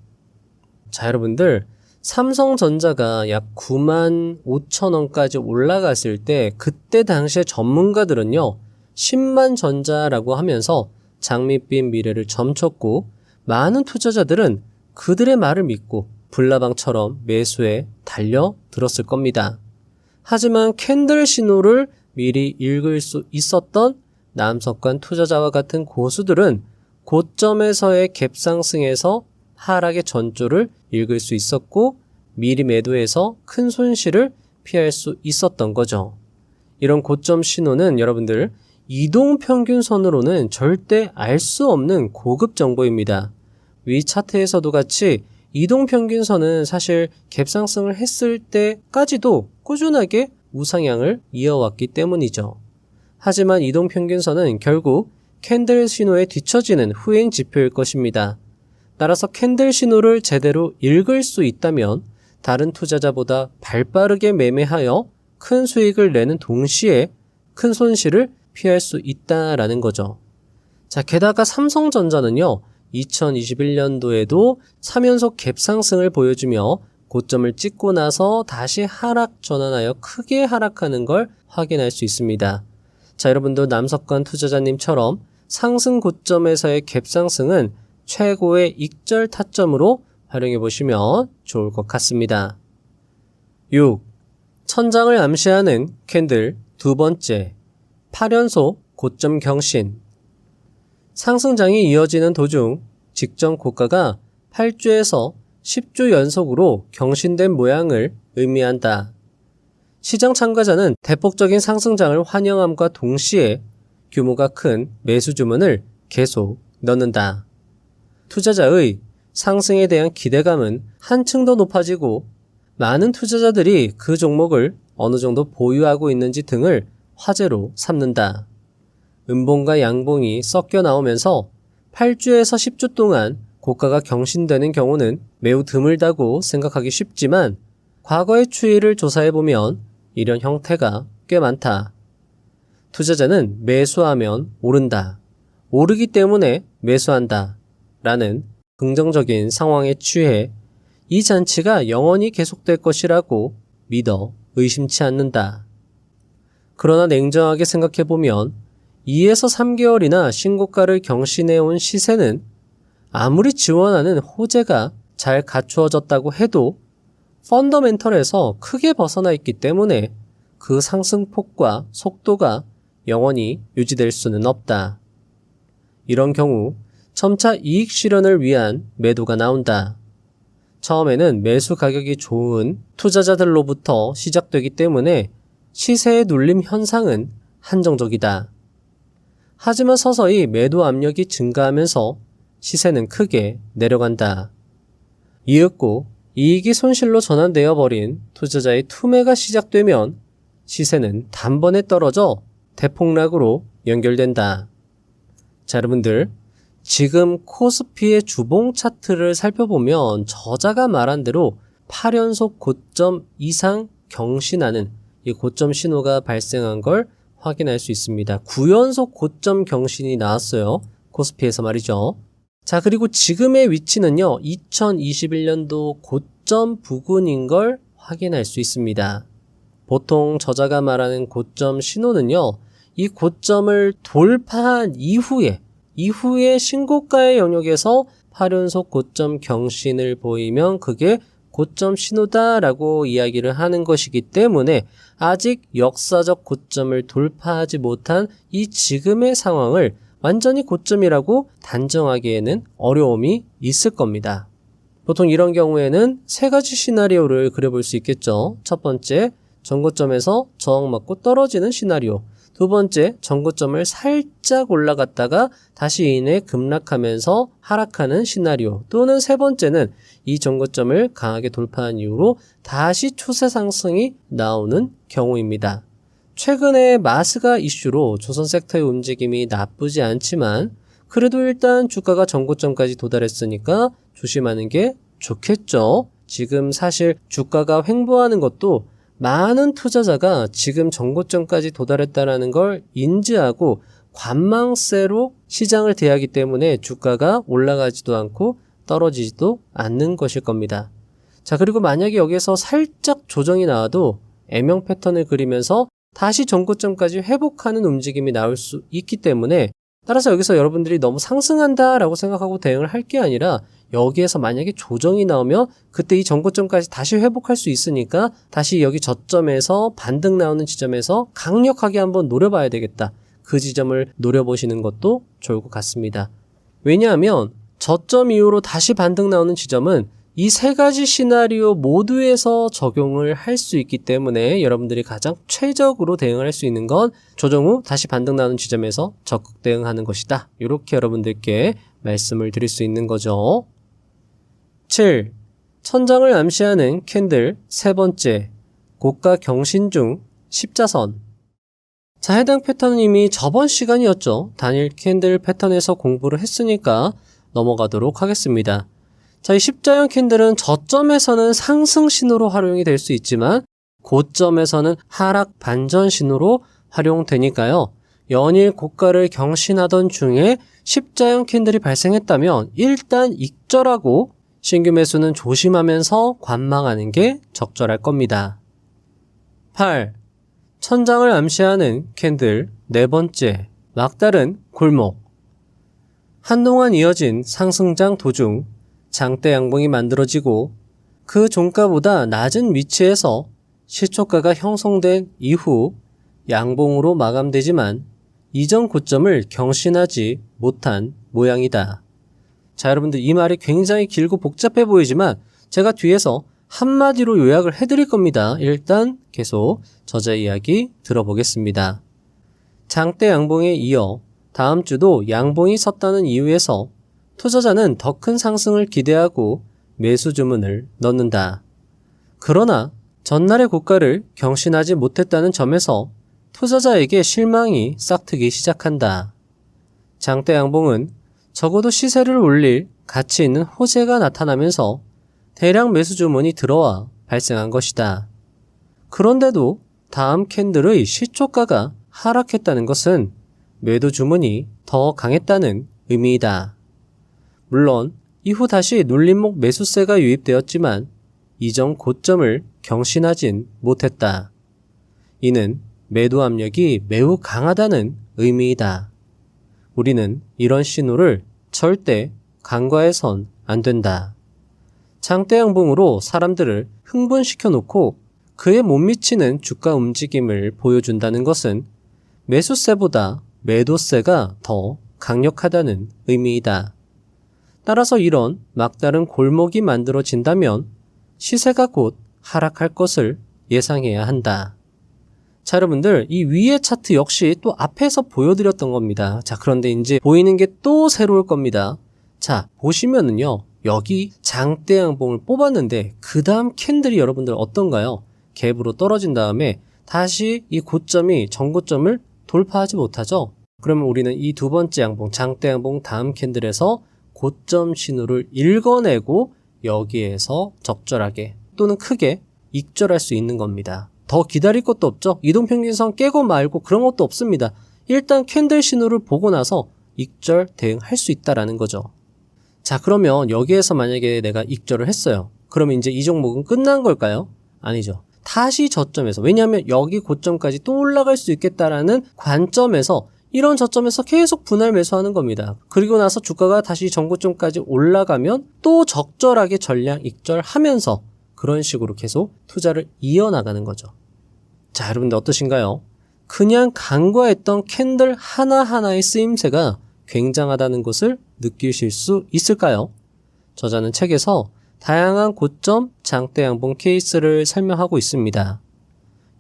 자, 여러분들 삼성전자가 약 9만 5천 원까지 올라갔을 때 그때 당시에 전문가들은요 10만 전자라고 하면서 장밋빛 미래를 점쳤고 많은 투자자들은 그들의 말을 믿고 불나방처럼 매수에 달려들었을 겁니다. 하지만 캔들 신호를 미리 읽을 수 있었던 남석관 투자자와 같은 고수들은 고점에서의 갭상승에서 하락의 전조를 읽을 수 있었고 미리 매도해서 큰 손실을 피할 수 있었던 거죠. 이런 고점 신호는 여러분들 이동평균선으로는 절대 알 수 없는 고급 정보입니다. 위 차트에서도 같이 이동평균선은 사실 갭상승을 했을 때까지도 꾸준하게 우상향을 이어왔기 때문이죠. 하지만 이동평균선은 결국 캔들 신호에 뒤처지는 후행 지표일 것입니다. 따라서 캔들 신호를 제대로 읽을 수 있다면 다른 투자자보다 발빠르게 매매하여 큰 수익을 내는 동시에 큰 손실을 피할 수 있다라는 거죠. 자, 게다가 삼성전자는요, 2021년도에도 3연속 갭상승을 보여주며 고점을 찍고 나서 다시 하락 전환하여 크게 하락하는 걸 확인할 수 있습니다. 자, 여러분도 남석관 투자자님처럼 상승 고점에서의 갭상승은 최고의 익절 타점으로 활용해 보시면 좋을 것 같습니다. 6. 천장을 암시하는 캔들 두 번째, 8연속 고점 경신. 상승장이 이어지는 도중 직전 고가가 8주에서 10주 연속으로 경신된 모양을 의미한다. 시장 참가자는 대폭적인 상승장을 환영함과 동시에 규모가 큰 매수 주문을 계속 넣는다. 투자자의 상승에 대한 기대감은 한층 더 높아지고 많은 투자자들이 그 종목을 어느 정도 보유하고 있는지 등을 화제로 삼는다. 음봉과 양봉이 섞여 나오면서 8주에서 10주 동안 고가가 경신되는 경우는 매우 드물다고 생각하기 쉽지만 과거의 추이를 조사해보면 이런 형태가 꽤 많다. 투자자는 매수하면 오른다, 오르기 때문에 매수한다 라는 긍정적인 상황에 취해 이 잔치가 영원히 계속될 것이라고 믿어 의심치 않는다. 그러나 냉정하게 생각해보면 2에서 3개월이나 신고가를 경신해온 시세는 아무리 지원하는 호재가 잘 갖추어졌다고 해도 펀더멘털에서 크게 벗어나 있기 때문에 그 상승폭과 속도가 영원히 유지될 수는 없다. 이런 경우 점차 이익 실현을 위한 매도가 나온다. 처음에는 매수 가격이 좋은 투자자들로부터 시작되기 때문에 시세의 눌림 현상은 한정적이다. 하지만 서서히 매도 압력이 증가하면서 시세는 크게 내려간다. 이윽고 이익이 손실로 전환되어 버린 투자자의 투매가 시작되면 시세는 단번에 떨어져 대폭락으로 연결된다. 자, 여러분들, 지금 코스피의 주봉 차트를 살펴보면 저자가 말한 대로 8연속 고점 이상 경신하는 이 고점 신호가 발생한 걸 확인할 수 있습니다. 9연속 고점 경신이 나왔어요. 코스피에서 말이죠. 자, 그리고 지금의 위치는요, 2021년도 고점 부근인 걸 확인할 수 있습니다. 보통 저자가 말하는 고점 신호는요, 이 고점을 돌파한 이후에 신고가의 영역에서 8연속 고점 경신을 보이면 그게 고점 신호다라고 이야기를 하는 것이기 때문에 아직 역사적 고점을 돌파하지 못한 이 지금의 상황을 완전히 고점이라고 단정하기에는 어려움이 있을 겁니다. 보통 이런 경우에는 세 가지 시나리오를 그려볼 수 있겠죠. 첫 번째, 전고점에서 저항받고 떨어지는 시나리오. 두 번째, 전고점을 살짝 올라갔다가 다시 이내 급락하면서 하락하는 시나리오. 또는 세 번째는 이 전고점을 강하게 돌파한 이후로 다시 추세 상승이 나오는 경우입니다. 최근에 마스가 이슈로 조선 섹터의 움직임이 나쁘지 않지만 그래도 일단 주가가 전고점까지 도달했으니까 조심하는 게 좋겠죠. 지금 사실 주가가 횡보하는 것도 많은 투자자가 지금 전고점까지 도달했다는 걸 인지하고 관망세로 시장을 대하기 때문에 주가가 올라가지도 않고 떨어지지도 않는 것일 겁니다. 자, 그리고 만약에 여기에서 살짝 조정이 나와도 M형 패턴을 그리면서 다시 전고점까지 회복하는 움직임이 나올 수 있기 때문에 따라서 여기서 여러분들이 너무 상승한다라고 생각하고 대응을 할 게 아니라 여기에서 만약에 조정이 나오면 그때 이 전고점까지 다시 회복할 수 있으니까 다시 여기 저점에서 반등 나오는 지점에서 강력하게 한번 노려봐야 되겠다. 그 지점을 노려보시는 것도 좋을 것 같습니다. 왜냐하면 저점 이후로 다시 반등 나오는 지점은 이 세 가지 시나리오 모두에서 적용을 할 수 있기 때문에 여러분들이 가장 최적으로 대응을 할 수 있는 건 조정 후 다시 반등 나오는 지점에서 적극 대응하는 것이다. 이렇게 여러분들께 말씀을 드릴 수 있는 거죠. 7. 천장을 암시하는 캔들 세 번째, 고가 경신 중 십자선. 자, 해당 패턴은 이미 저번 시간이었죠. 단일 캔들 패턴에서 공부를 했으니까 넘어가도록 하겠습니다. 자, 이 십자형 캔들은 저점에서는 상승 신호로 활용이 될 수 있지만 고점에서는 하락 반전 신호로 활용되니까요. 연일 고가를 경신하던 중에 십자형 캔들이 발생했다면 일단 익절하고 신규 매수는 조심하면서 관망하는 게 적절할 겁니다. 8. 천장을 암시하는 캔들 네 번째, 막다른 골목. 한동안 이어진 상승장 도중 장대 양봉이 만들어지고 그 종가보다 낮은 위치에서 시초가가 형성된 이후 양봉으로 마감되지만 이전 고점을 경신하지 못한 모양이다. 자, 여러분들 이 말이 굉장히 길고 복잡해 보이지만 제가 뒤에서 한마디로 요약을 해드릴 겁니다. 일단 계속 저자 이야기 들어보겠습니다. 장대 양봉에 이어 다음 주도 양봉이 섰다는 이유에서 투자자는 더 큰 상승을 기대하고 매수 주문을 넣는다. 그러나 전날의 고가를 경신하지 못했다는 점에서 투자자에게 실망이 싹트기 시작한다. 장대 양봉은 적어도 시세를 올릴 가치 있는 호재가 나타나면서 대량 매수 주문이 들어와 발생한 것이다. 그런데도 다음 캔들의 시초가가 하락했다는 것은 매도 주문이 더 강했다는 의미이다. 물론 이후 다시 눌림목 매수세가 유입되었지만 이전 고점을 경신하진 못했다. 이는 매도 압력이 매우 강하다는 의미이다. 우리는 이런 신호를 절대 간과해선 안 된다. 장대 양봉으로 사람들을 흥분시켜 놓고 그에 못 미치는 주가 움직임을 보여준다는 것은 매수세보다 매도세가 더 강력하다는 의미이다. 따라서 이런 막다른 골목이 만들어진다면 시세가 곧 하락할 것을 예상해야 한다. 자, 여러분들, 이 위의 차트 역시 또 앞에서 보여드렸던 겁니다. 자, 그런데 이제 보이는 게 또 새로울 겁니다. 자, 보시면은요, 여기 장대 양봉을 뽑았는데 그 다음 캔들이 여러분들 어떤가요? 갭으로 떨어진 다음에 다시 이 고점이 전고점을 돌파하지 못하죠? 그러면 우리는 이 두 번째 양봉, 장대 양봉 다음 캔들에서 고점 신호를 읽어내고 여기에서 적절하게 또는 크게 익절할 수 있는 겁니다. 더 기다릴 것도 없죠? 이동평균선 깨고 말고 그런 것도 없습니다. 일단 캔들 신호를 보고 나서 익절 대응할 수 있다라는 거죠. 자, 그러면 여기에서 만약에 내가 익절을 했어요. 그러면 이제 이 종목은 끝난 걸까요? 아니죠. 다시 저점에서, 왜냐하면 여기 고점까지 또 올라갈 수 있겠다라는 관점에서 이런 저점에서 계속 분할 매수하는 겁니다. 그리고 나서 주가가 다시 전고점까지 올라가면 또 적절하게 전량 익절하면서 그런 식으로 계속 투자를 이어나가는 거죠. 자, 여러분들 어떠신가요? 그냥 간과했던 캔들 하나하나의 쓰임새가 굉장하다는 것을 느끼실 수 있을까요? 저자는 책에서 다양한 고점 장대 양봉 케이스를 설명하고 있습니다.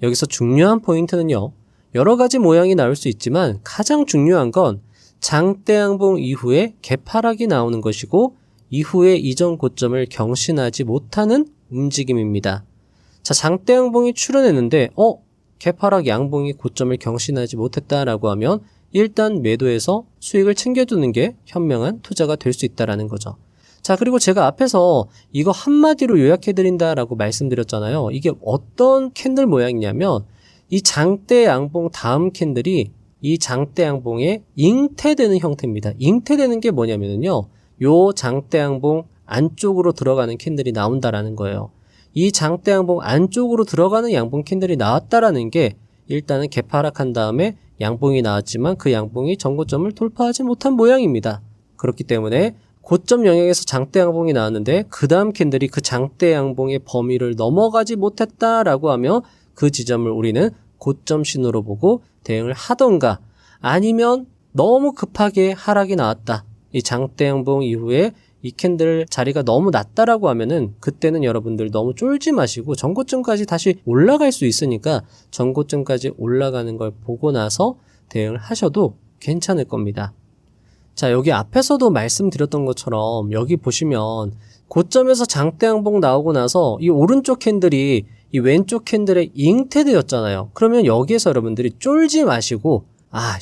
여기서 중요한 포인트는요, 여러 가지 모양이 나올 수 있지만 가장 중요한 건 장대 양봉 이후에 개파락이 나오는 것이고 이후에 이전 고점을 경신하지 못하는 움직임입니다. 자, 장대 양봉이 출현했는데 개파락 양봉이 고점을 경신하지 못했다라고 하면 일단 매도해서 수익을 챙겨두는 게 현명한 투자가 될 수 있다라는 거죠. 자, 그리고 제가 앞에서 이거 한마디로 요약해드린다라고 말씀드렸잖아요. 이게 어떤 캔들 모양이냐면 이 장대 양봉 다음 캔들이 이 장대 양봉에 잉태되는 형태입니다. 잉태되는 게 뭐냐면요, 요 장대 양봉 안쪽으로 들어가는 캔들이 나온다라는 거예요. 이 장대 양봉 안쪽으로 들어가는 양봉 캔들이 나왔다라는 게 일단은 개파락한 다음에 양봉이 나왔지만 그 양봉이 전고점을 돌파하지 못한 모양입니다. 그렇기 때문에 고점 영역에서 장대 양봉이 나왔는데 그 다음 캔들이 그 장대 양봉의 범위를 넘어가지 못했다라고 하면 그 지점을 우리는 고점 신호로 보고 대응을 하던가, 아니면 너무 급하게 하락이 나왔다, 이 장대 양봉 이후에 이 캔들 자리가 너무 낮다라고 하면은 그때는 여러분들 너무 쫄지 마시고 전고점까지 다시 올라갈 수 있으니까 전고점까지 올라가는 걸 보고 나서 대응을 하셔도 괜찮을 겁니다. 자, 여기 앞에서도 말씀드렸던 것처럼 여기 보시면 고점에서 장대 양봉 나오고 나서 이 오른쪽 캔들이 이 왼쪽 캔들에 잉태되었잖아요. 그러면 여기에서 여러분들이 쫄지 마시고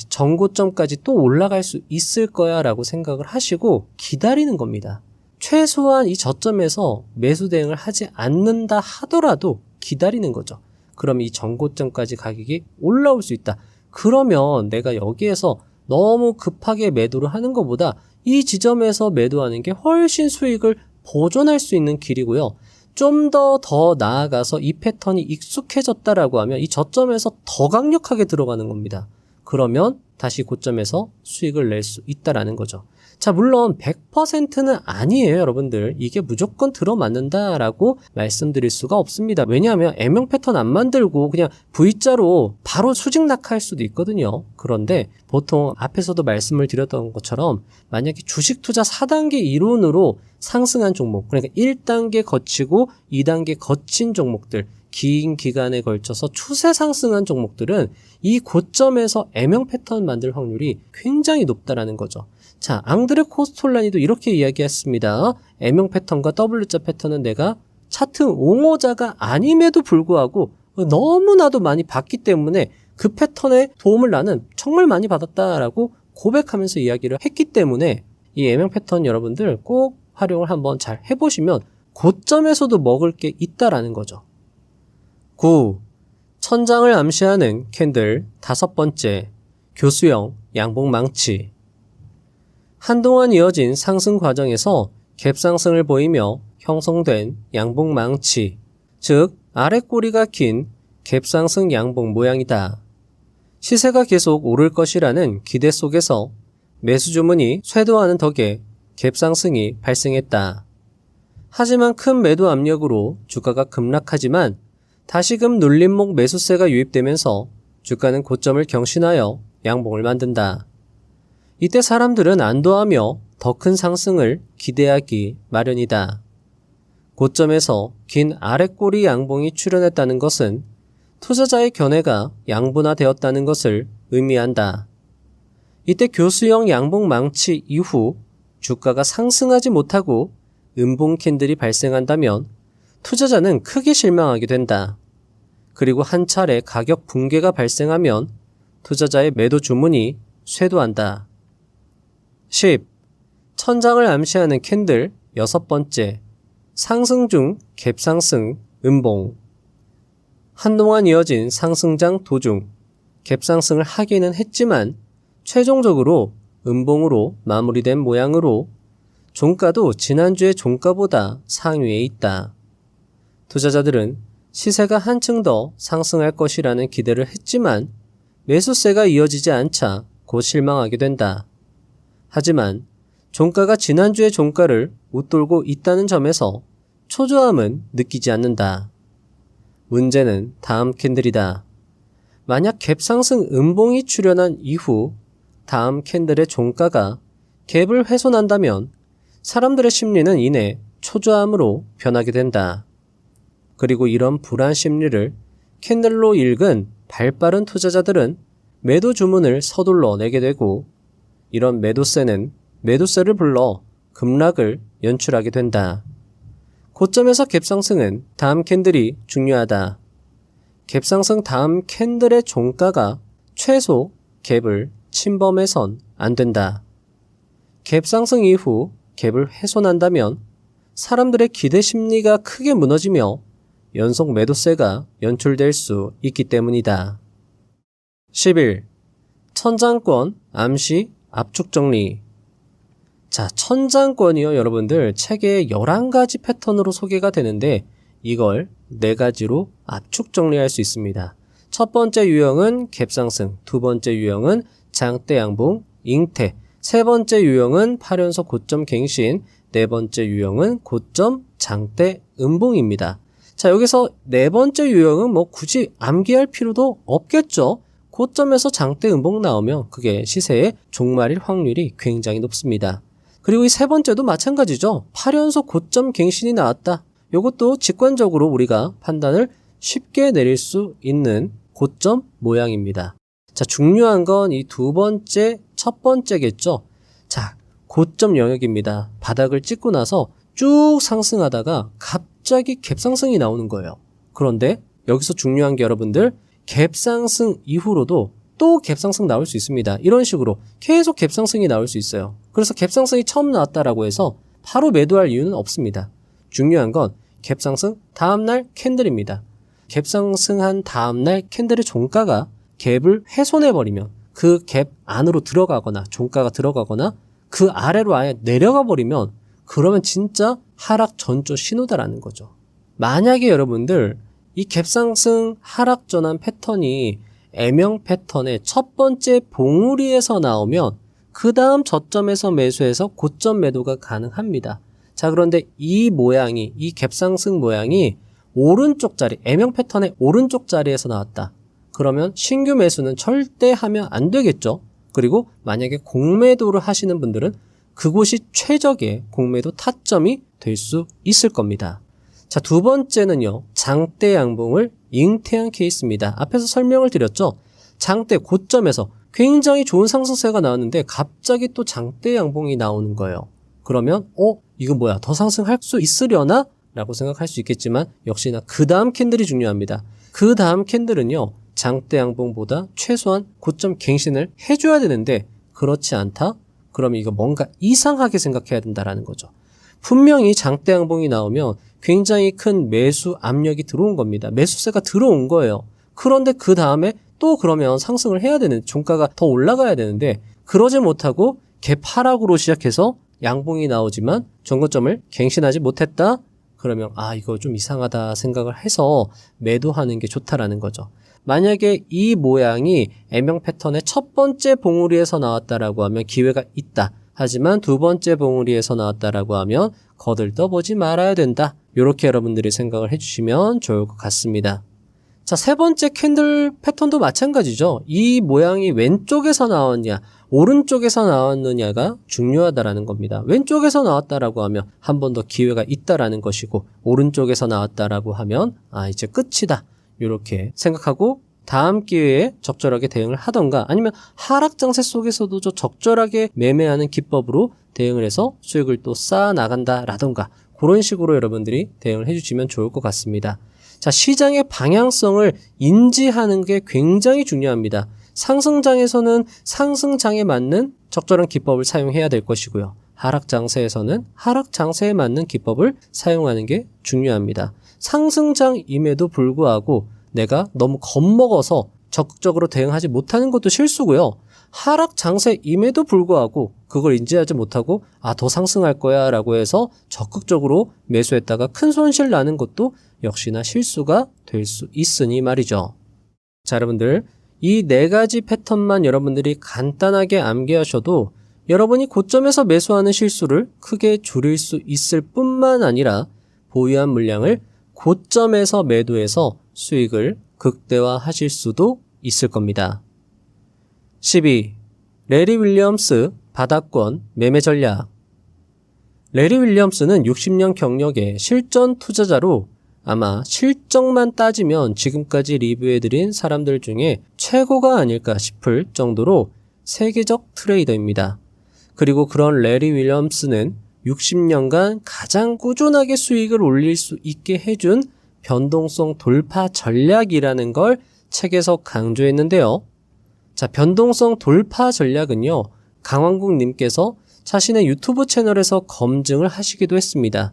전고점까지 또 올라갈 수 있을 거야 라고 생각을 하시고 기다리는 겁니다. 최소한 이 저점에서 매수 대응을 하지 않는다 하더라도 기다리는 거죠. 그럼 이 전고점까지 가격이 올라올 수 있다. 그러면 내가 여기에서 너무 급하게 매도를 하는 것보다 이 지점에서 매도하는 게 훨씬 수익을 보존할 수 있는 길이고요. 좀 더 나아가서 이 패턴이 익숙해졌다라고 하면 이 저점에서 더 강력하게 들어가는 겁니다. 그러면 다시 고점에서 수익을 낼 수 있다라는 거죠. 자, 물론 100%는 아니에요, 여러분들. 이게 무조건 들어맞는다라고 말씀드릴 수가 없습니다. 왜냐하면 M형 패턴 안 만들고 그냥 V자로 바로 수직 낙하할 수도 있거든요. 그런데 보통 앞에서도 말씀을 드렸던 것처럼 만약에 주식 투자 4단계 이론으로 상승한 종목, 그러니까 1단계 거치고 2단계 거친 종목들, 긴 기간에 걸쳐서 추세 상승한 종목들은 이 고점에서 M형 패턴 만들 확률이 굉장히 높다라는 거죠. 자, 앙드레 코스톨라니도 이렇게 이야기했습니다. M형 패턴과 W자 패턴은 내가 차트 옹호자가 아님에도 불구하고 너무나도 많이 봤기 때문에 그 패턴의 도움을 나는 정말 많이 받았다라고 고백하면서 이야기를 했기 때문에 이 M형 패턴 여러분들 꼭 활용을 한번 잘 해보시면 고점에서도 먹을 게 있다라는 거죠. 9. 천장을 암시하는 캔들 5번째, 교수형 양봉 망치. 한동안 이어진 상승 과정에서 갭상승을 보이며 형성된 양봉 망치, 즉 아래 꼬리가 긴 갭상승 양봉 모양이다. 시세가 계속 오를 것이라는 기대 속에서 매수 주문이 쇄도하는 덕에 갭상승이 발생했다. 하지만 큰 매도 압력으로 주가가 급락하지만 다시금 눌림목 매수세가 유입되면서 주가는 고점을 경신하여 양봉을 만든다. 이때 사람들은 안도하며 더 큰 상승을 기대하기 마련이다. 고점에서 긴 아랫꼬리 양봉이 출현했다는 것은 투자자의 견해가 양분화되었다는 것을 의미한다. 이때 교수형 양봉 망치 이후 주가가 상승하지 못하고 음봉 캔들이 발생한다면 투자자는 크게 실망하게 된다. 그리고 한 차례 가격 붕괴가 발생하면 투자자의 매도 주문이 쇄도한다. 10. 천장을 암시하는 캔들 6번째, 상승 중 갭상승 음봉. 한동안 이어진 상승장 도중 갭상승을 하기는 했지만 최종적으로 음봉으로 마무리된 모양으로 종가도 지난주의 종가보다 상위에 있다. 투자자들은 시세가 한층 더 상승할 것이라는 기대를 했지만 매수세가 이어지지 않자 곧 실망하게 된다. 하지만 종가가 지난주의 종가를 웃돌고 있다는 점에서 초조함은 느끼지 않는다. 문제는 다음 캔들이다. 만약 갭상승 음봉이 출현한 이후 다음 캔들의 종가가 갭을 훼손한다면 사람들의 심리는 이내 초조함으로 변하게 된다. 그리고 이런 불안 심리를 캔들로 읽은 발빠른 투자자들은 매도 주문을 서둘러 내게 되고 이런 매도세는 매도세를 불러 급락을 연출하게 된다. 고점에서 갭상승은 다음 캔들이 중요하다. 갭상승 다음 캔들의 종가가 최소 갭을 침범해선 안 된다. 갭상승 이후 갭을 훼손한다면 사람들의 기대 심리가 크게 무너지며 연속 매도세가 연출될 수 있기 때문이다. 11. 천장권 암시 압축 정리. 자, 천장권이요, 여러분들 책에 11가지 패턴으로 소개가 되는데 이걸 4가지로 압축 정리할 수 있습니다. 첫 번째 유형은 갭상승, 두 번째 유형은 장대 양봉, 잉태, 세 번째 유형은 8연속 고점 갱신, 네 번째 유형은 고점 장대 음봉입니다. 자, 여기서 네 번째 유형은 뭐 굳이 암기할 필요도 없겠죠. 고점에서 장대 음봉 나오면 그게 시세의 종말일 확률이 굉장히 높습니다. 그리고 이 세 번째도 마찬가지죠. 8연속 고점 갱신이 나왔다. 이것도 직관적으로 우리가 판단을 쉽게 내릴 수 있는 고점 모양입니다. 자, 중요한 건 이 두 번째, 첫 번째겠죠. 자, 고점 영역입니다. 바닥을 찍고 나서 쭉 상승하다가 갑자기 갭상승이 나오는 거예요. 그런데 여기서 중요한 게 여러분들, 갭상승 이후로도 또 갭상승 나올 수 있습니다. 이런 식으로 계속 갭상승이 나올 수 있어요. 그래서 갭상승이 처음 나왔다라고 해서 바로 매도할 이유는 없습니다. 중요한 건 갭상승 다음날 캔들입니다. 갭상승한 다음날 캔들의 종가가 갭을 훼손해버리면 그 갭 안으로 들어가거나 종가가 들어가거나 그 아래로 아예 내려가 버리면 그러면 진짜 하락 전조 신호다라는 거죠. 만약에 여러분들 이 갭상승 하락 전환 패턴이 M형 패턴의 첫 번째 봉우리에서 나오면 그 다음 저점에서 매수해서 고점 매도가 가능합니다. 자, 그런데 이 모양이, 이 갭상승 모양이 오른쪽 자리, M형 패턴의 오른쪽 자리에서 나왔다. 그러면 신규 매수는 절대 하면 안 되겠죠. 그리고 만약에 공매도를 하시는 분들은 그곳이 최적의 공매도 타점이 될 수 있을 겁니다. 자, 두 번째는요, 장대 양봉을 잉태한 케이스입니다. 앞에서 설명을 드렸죠. 장대 고점에서 굉장히 좋은 상승세가 나왔는데 갑자기 또 장대 양봉이 나오는 거예요. 그러면 이거 뭐야, 더 상승할 수 있으려나? 라고 생각할 수 있겠지만 역시나 그 다음 캔들이 중요합니다. 그 다음 캔들은요, 장대 양봉보다 최소한 고점 갱신을 해줘야 되는데 그렇지 않다? 그럼 이거 뭔가 이상하게 생각해야 된다라는 거죠. 분명히 장대 양봉이 나오면 굉장히 큰 매수 압력이 들어온 겁니다. 매수세가 들어온 거예요. 그런데 그 다음에 또 그러면 상승을 해야 되는, 종가가 더 올라가야 되는데 그러지 못하고 갭 하락으로 시작해서 양봉이 나오지만 전고점을 갱신하지 못했다? 그러면 이거 좀 이상하다 생각을 해서 매도하는 게 좋다라는 거죠. 만약에 이 모양이 M형 패턴의 첫 번째 봉우리에서 나왔다라고 하면 기회가 있다. 하지만 두 번째 봉우리에서 나왔다라고 하면 거들떠보지 말아야 된다. 이렇게 여러분들이 생각을 해주시면 좋을 것 같습니다. 자, 세 번째 캔들 패턴도 마찬가지죠. 이 모양이 왼쪽에서 나왔냐, 오른쪽에서 나왔느냐가 중요하다라는 겁니다. 왼쪽에서 나왔다라고 하면 한 번 더 기회가 있다라는 것이고, 오른쪽에서 나왔다라고 하면 이제 끝이다. 이렇게 생각하고 다음 기회에 적절하게 대응을 하던가, 아니면 하락 장세 속에서도 적절하게 매매하는 기법으로 대응을 해서 수익을 또 쌓아 나간다라던가, 그런 식으로 여러분들이 대응을 해주시면 좋을 것 같습니다. 자, 시장의 방향성을 인지하는 게 굉장히 중요합니다. 상승장에서는 상승장에 맞는 적절한 기법을 사용해야 될 것이고요. 하락장세에서는 하락장세에 맞는 기법을 사용하는 게 중요합니다. 상승장임에도 불구하고 내가 너무 겁먹어서 적극적으로 대응하지 못하는 것도 실수고요. 하락장세임에도 불구하고 그걸 인지하지 못하고 더 상승할 거야 라고 해서 적극적으로 매수했다가 큰 손실 나는 것도 역시나 실수가 될 수 있으니 말이죠. 자, 여러분들, 이 네 가지 패턴만 여러분들이 간단하게 암기하셔도 여러분이 고점에서 매수하는 실수를 크게 줄일 수 있을 뿐만 아니라 보유한 물량을 고점에서 매도해서 수익을 극대화하실 수도 있을 겁니다. 12. 레리 윌리엄스 바닥권 매매 전략. 레리 윌리엄스는 60년 경력의 실전 투자자로 아마 실적만 따지면 지금까지 리뷰해드린 사람들 중에 최고가 아닐까 싶을 정도로 세계적 트레이더입니다. 그리고 그런 레리 윌리엄스는 60년간 가장 꾸준하게 수익을 올릴 수 있게 해준 변동성 돌파 전략이라는 걸 책에서 강조했는데요. 자, 변동성 돌파 전략은요, 강왕국 님께서 자신의 유튜브 채널에서 검증을 하시기도 했습니다.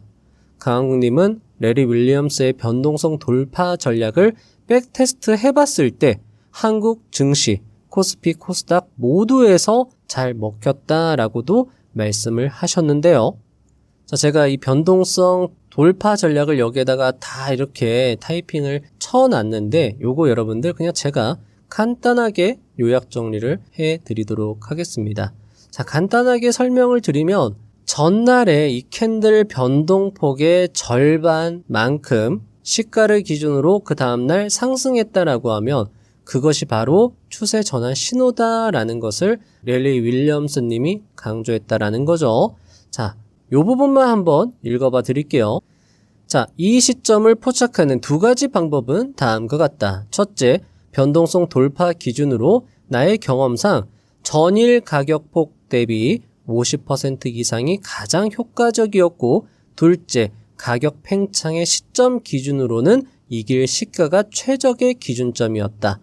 강왕국 님은 레리 윌리엄스의 변동성 돌파 전략을 백테스트 해봤을 때 한국 증시, 코스피, 코스닥 모두에서 잘 먹혔다라고도 말씀을 하셨는데요. 자, 제가 이 변동성 돌파 전략을 여기에다가 다 이렇게 타이핑을 쳐놨는데 요거 여러분들 그냥 제가 간단하게 요약 정리를 해드리도록 하겠습니다. 자, 간단하게 설명을 드리면 전날에 이 캔들 변동폭의 절반만큼 시가를 기준으로 그 다음날 상승했다라고 하면 그것이 바로 추세 전환 신호다라는 것을 레리 윌리엄스 님이 강조했다라는 거죠. 자, 요 부분만 한번 읽어봐 드릴게요. 자, 이 시점을 포착하는 두 가지 방법은 다음과 같다. 첫째, 변동성 돌파 기준으로 나의 경험상 전일 가격폭 대비 50% 이상이 가장 효과적이었고, 둘째, 가격 팽창의 시점 기준으로는 이길 시가가 최적의 기준점이었다.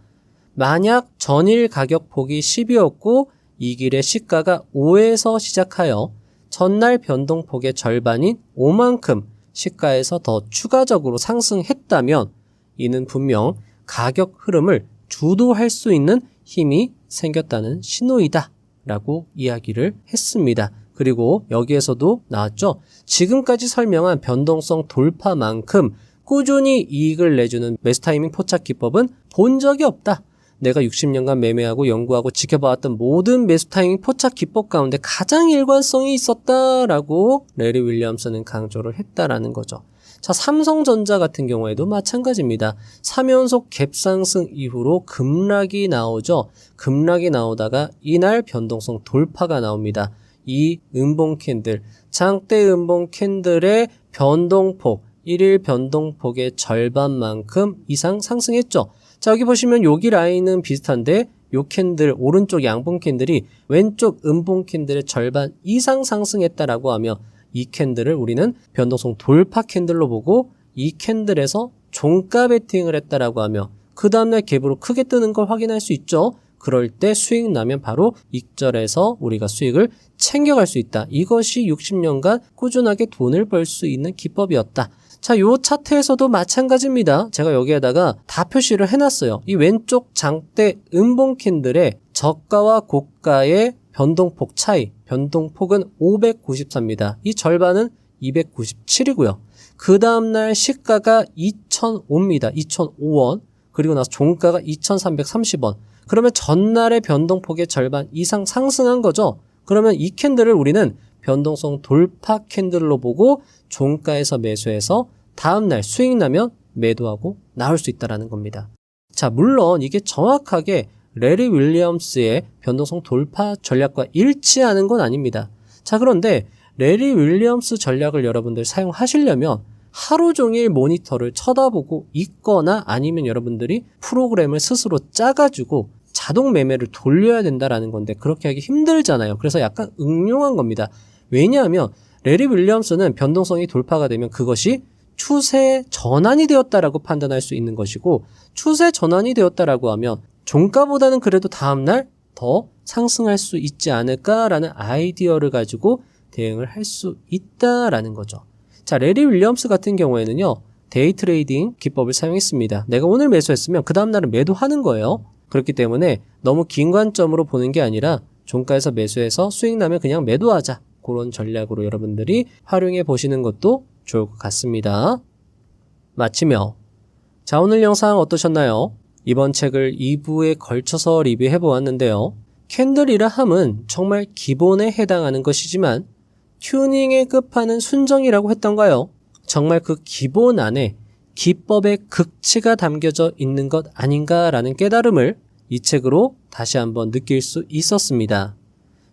만약 전일 가격폭이 10이었고 이길의 시가가 5에서 시작하여 전날 변동폭의 절반인 5만큼 시가에서 더 추가적으로 상승했다면 이는 분명 가격 흐름을 주도할 수 있는 힘이 생겼다는 신호이다 라고 이야기를 했습니다. 그리고 여기에서도 나왔죠. 지금까지 설명한 변동성 돌파만큼 꾸준히 이익을 내주는 매수 타이밍 포착 기법은 본 적이 없다. 내가 60년간 매매하고 연구하고 지켜봐왔던 모든 매수 타이밍 포착 기법 가운데 가장 일관성이 있었다라고 레리 윌리엄스는 강조를 했다라는 거죠. 자, 삼성전자 같은 경우에도 마찬가지입니다. 3연속 갭상승 이후로 급락이 나오죠. 급락이 나오다가 이날 변동성 돌파가 나옵니다. 이 음봉 캔들, 장대 음봉 캔들의 변동폭, 1일 변동폭의 절반만큼 이상 상승했죠. 자, 여기 보시면 여기 라인은 비슷한데 요 캔들, 오른쪽 양봉 캔들이 왼쪽 음봉 캔들의 절반 이상 상승했다라고 하며 이 캔들을 우리는 변동성 돌파 캔들로 보고 이 캔들에서 종가 베팅을 했다라고 하며 그 다음날 갭으로 크게 뜨는 걸 확인할 수 있죠. 그럴 때 수익 나면 바로 익절해서 우리가 수익을 챙겨갈 수 있다. 이것이 60년간 꾸준하게 돈을 벌 수 있는 기법이었다. 자, 요 차트에서도 마찬가지입니다. 제가 여기에다가 다 표시를 해놨어요. 이 왼쪽 장대 음봉 캔들의 저가와 고가의 변동폭 차이, 변동폭은 594입니다. 이 절반은 297이고요. 그 다음날 시가가 2005입니다. 2005원. 그리고 나서 종가가 2330원. 그러면 전날의 변동폭의 절반 이상 상승한 거죠. 그러면 이 캔들을 우리는 변동성 돌파 캔들로 보고 종가에서 매수해서 다음날 수익 나면 매도하고 나올 수 있다는 겁니다. 자, 물론 이게 정확하게 레리 윌리엄스의 변동성 돌파 전략과 일치하는 건 아닙니다. 자, 그런데 레리 윌리엄스 전략을 여러분들 사용하시려면 하루 종일 모니터를 쳐다보고 있거나 아니면 여러분들이 프로그램을 스스로 짜가지고 자동 매매를 돌려야 된다라는 건데 그렇게 하기 힘들잖아요. 그래서 약간 응용한 겁니다. 왜냐하면 레리 윌리엄스는 변동성이 돌파가 되면 그것이 추세 전환이 되었다라고 판단할 수 있는 것이고, 추세 전환이 되었다라고 하면 종가보다는 그래도 다음날 더 상승할 수 있지 않을까라는 아이디어를 가지고 대응을 할 수 있다라는 거죠. 자, 레리 윌리엄스 같은 경우에는요, 데이 트레이딩 기법을 사용했습니다. 내가 오늘 매수했으면 그 다음날은 매도하는 거예요. 그렇기 때문에 너무 긴 관점으로 보는 게 아니라 종가에서 매수해서 수익 나면 그냥 매도하자. 그런 전략으로 여러분들이 활용해 보시는 것도 좋을 것 같습니다. 마치며, 자, 오늘 영상 어떠셨나요? 이번 책을 2부에 걸쳐서 리뷰해 보았는데요. 캔들이라 함은 정말 기본에 해당하는 것이지만 튜닝의 끝판은 순정이라고 했던가요? 정말 그 기본 안에 기법의 극치가 담겨져 있는 것 아닌가라는 깨달음을 이 책으로 다시 한번 느낄 수 있었습니다.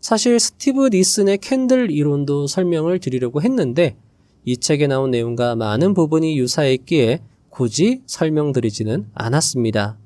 사실 스티브 니슨의 캔들 이론도 설명을 드리려고 했는데 이 책에 나온 내용과 많은 부분이 유사했기에 굳이 설명드리지는 않았습니다.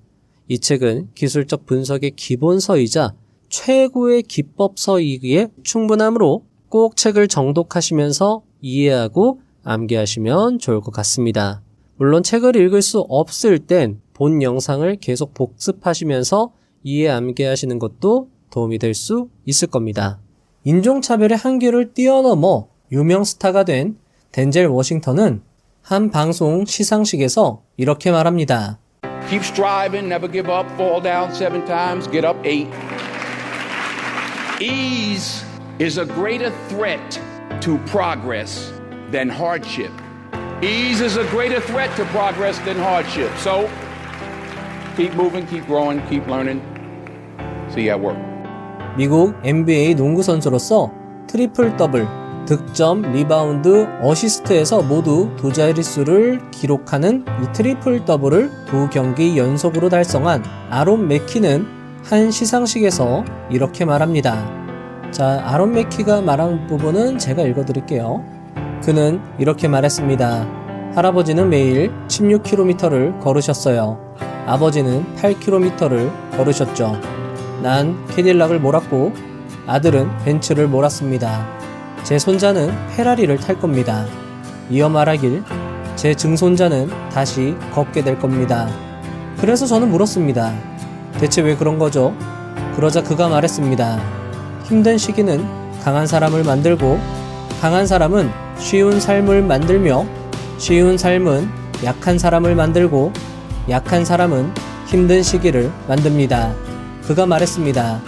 이 책은 기술적 분석의 기본서이자 최고의 기법서이기에 충분하므로 꼭 책을 정독하시면서 이해하고 암기하시면 좋을 것 같습니다. 물론 책을 읽을 수 없을 땐 본 영상을 계속 복습하시면서 이해 암기하시는 것도 도움이 될 수 있을 겁니다. 인종차별의 한계를 뛰어넘어 유명 스타가 된 덴젤 워싱턴은 한 방송 시상식에서 이렇게 말합니다. Keep striving, never give up, fall down 7 times, get up 8. Ease is a greater threat to progress than hardship. Ease is a greater threat to progress than hardship. So, keep moving, keep growing, keep learning. See you at work. 미국 NBA 농구 선수로서 트리플 더블, 득점, 리바운드, 어시스트에서 모두 두 자릿수를 기록하는 이 트리플 더블을 2경기 연속으로 달성한 아론 맥키는 한 시상식에서 이렇게 말합니다. 자, 아론 맥키가 말한 부분은 제가 읽어드릴게요. 그는 이렇게 말했습니다. 할아버지는 매일 16km를 걸으셨어요. 아버지는 8km를 걸으셨죠. 난 캐딜락을 몰았고 아들은 벤츠를 몰았습니다. 제 손자는 페라리를 탈 겁니다. 이어 말하길 제 증손자는 다시 걷게 될 겁니다. 그래서 저는 물었습니다. 대체 왜 그런 거죠? 그러자 그가 말했습니다. 힘든 시기는 강한 사람을 만들고 강한 사람은 쉬운 삶을 만들며 쉬운 삶은 약한 사람을 만들고 약한 사람은 힘든 시기를 만듭니다. 그가 말했습니다.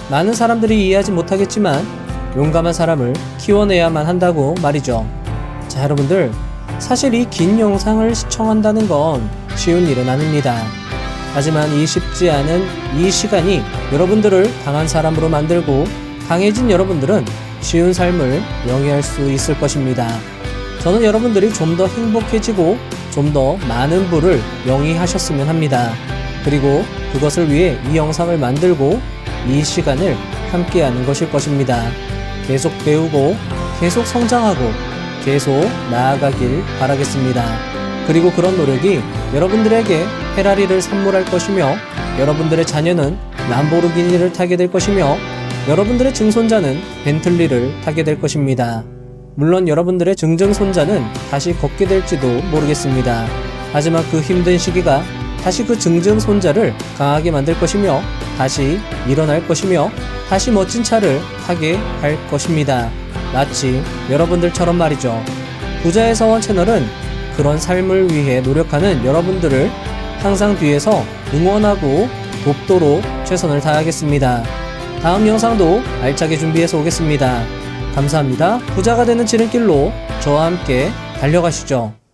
많은 사람들이 이해하지 못하겠지만 용감한 사람을 키워내야만 한다고 말이죠. 자, 여러분들, 사실 이 긴 영상을 시청한다는 건 쉬운 일은 아닙니다. 하지만 이 쉽지 않은 이 시간이 여러분들을 강한 사람으로 만들고 강해진 여러분들은 쉬운 삶을 영위할 수 있을 것입니다. 저는 여러분들이 좀 더 행복해지고 좀 더 많은 부를 영위하셨으면 합니다. 그리고 그것을 위해 이 영상을 만들고 이 시간을 함께하는 것일 것입니다. 계속 배우고 계속 성장하고 계속 나아가길 바라겠습니다. 그리고 그런 노력이 여러분들에게 페라리를 선물할 것이며 여러분들의 자녀는 람보르기니를 타게 될 것이며 여러분들의 증손자는 벤틀리를 타게 될 것입니다. 물론 여러분들의 증증손자는 다시 걷게 될지도 모르겠습니다. 하지만 그 힘든 시기가 다시 그 증증손자를 강하게 만들 것이며 다시 일어날 것이며 다시 멋진 차를 타게 할 것입니다. 마치 여러분들처럼 말이죠. 부자의 서원 채널은 그런 삶을 위해 노력하는 여러분들을 항상 뒤에서 응원하고 돕도록 최선을 다하겠습니다. 다음 영상도 알차게 준비해서 오겠습니다. 감사합니다. 부자가 되는 지름길로 저와 함께 달려가시죠.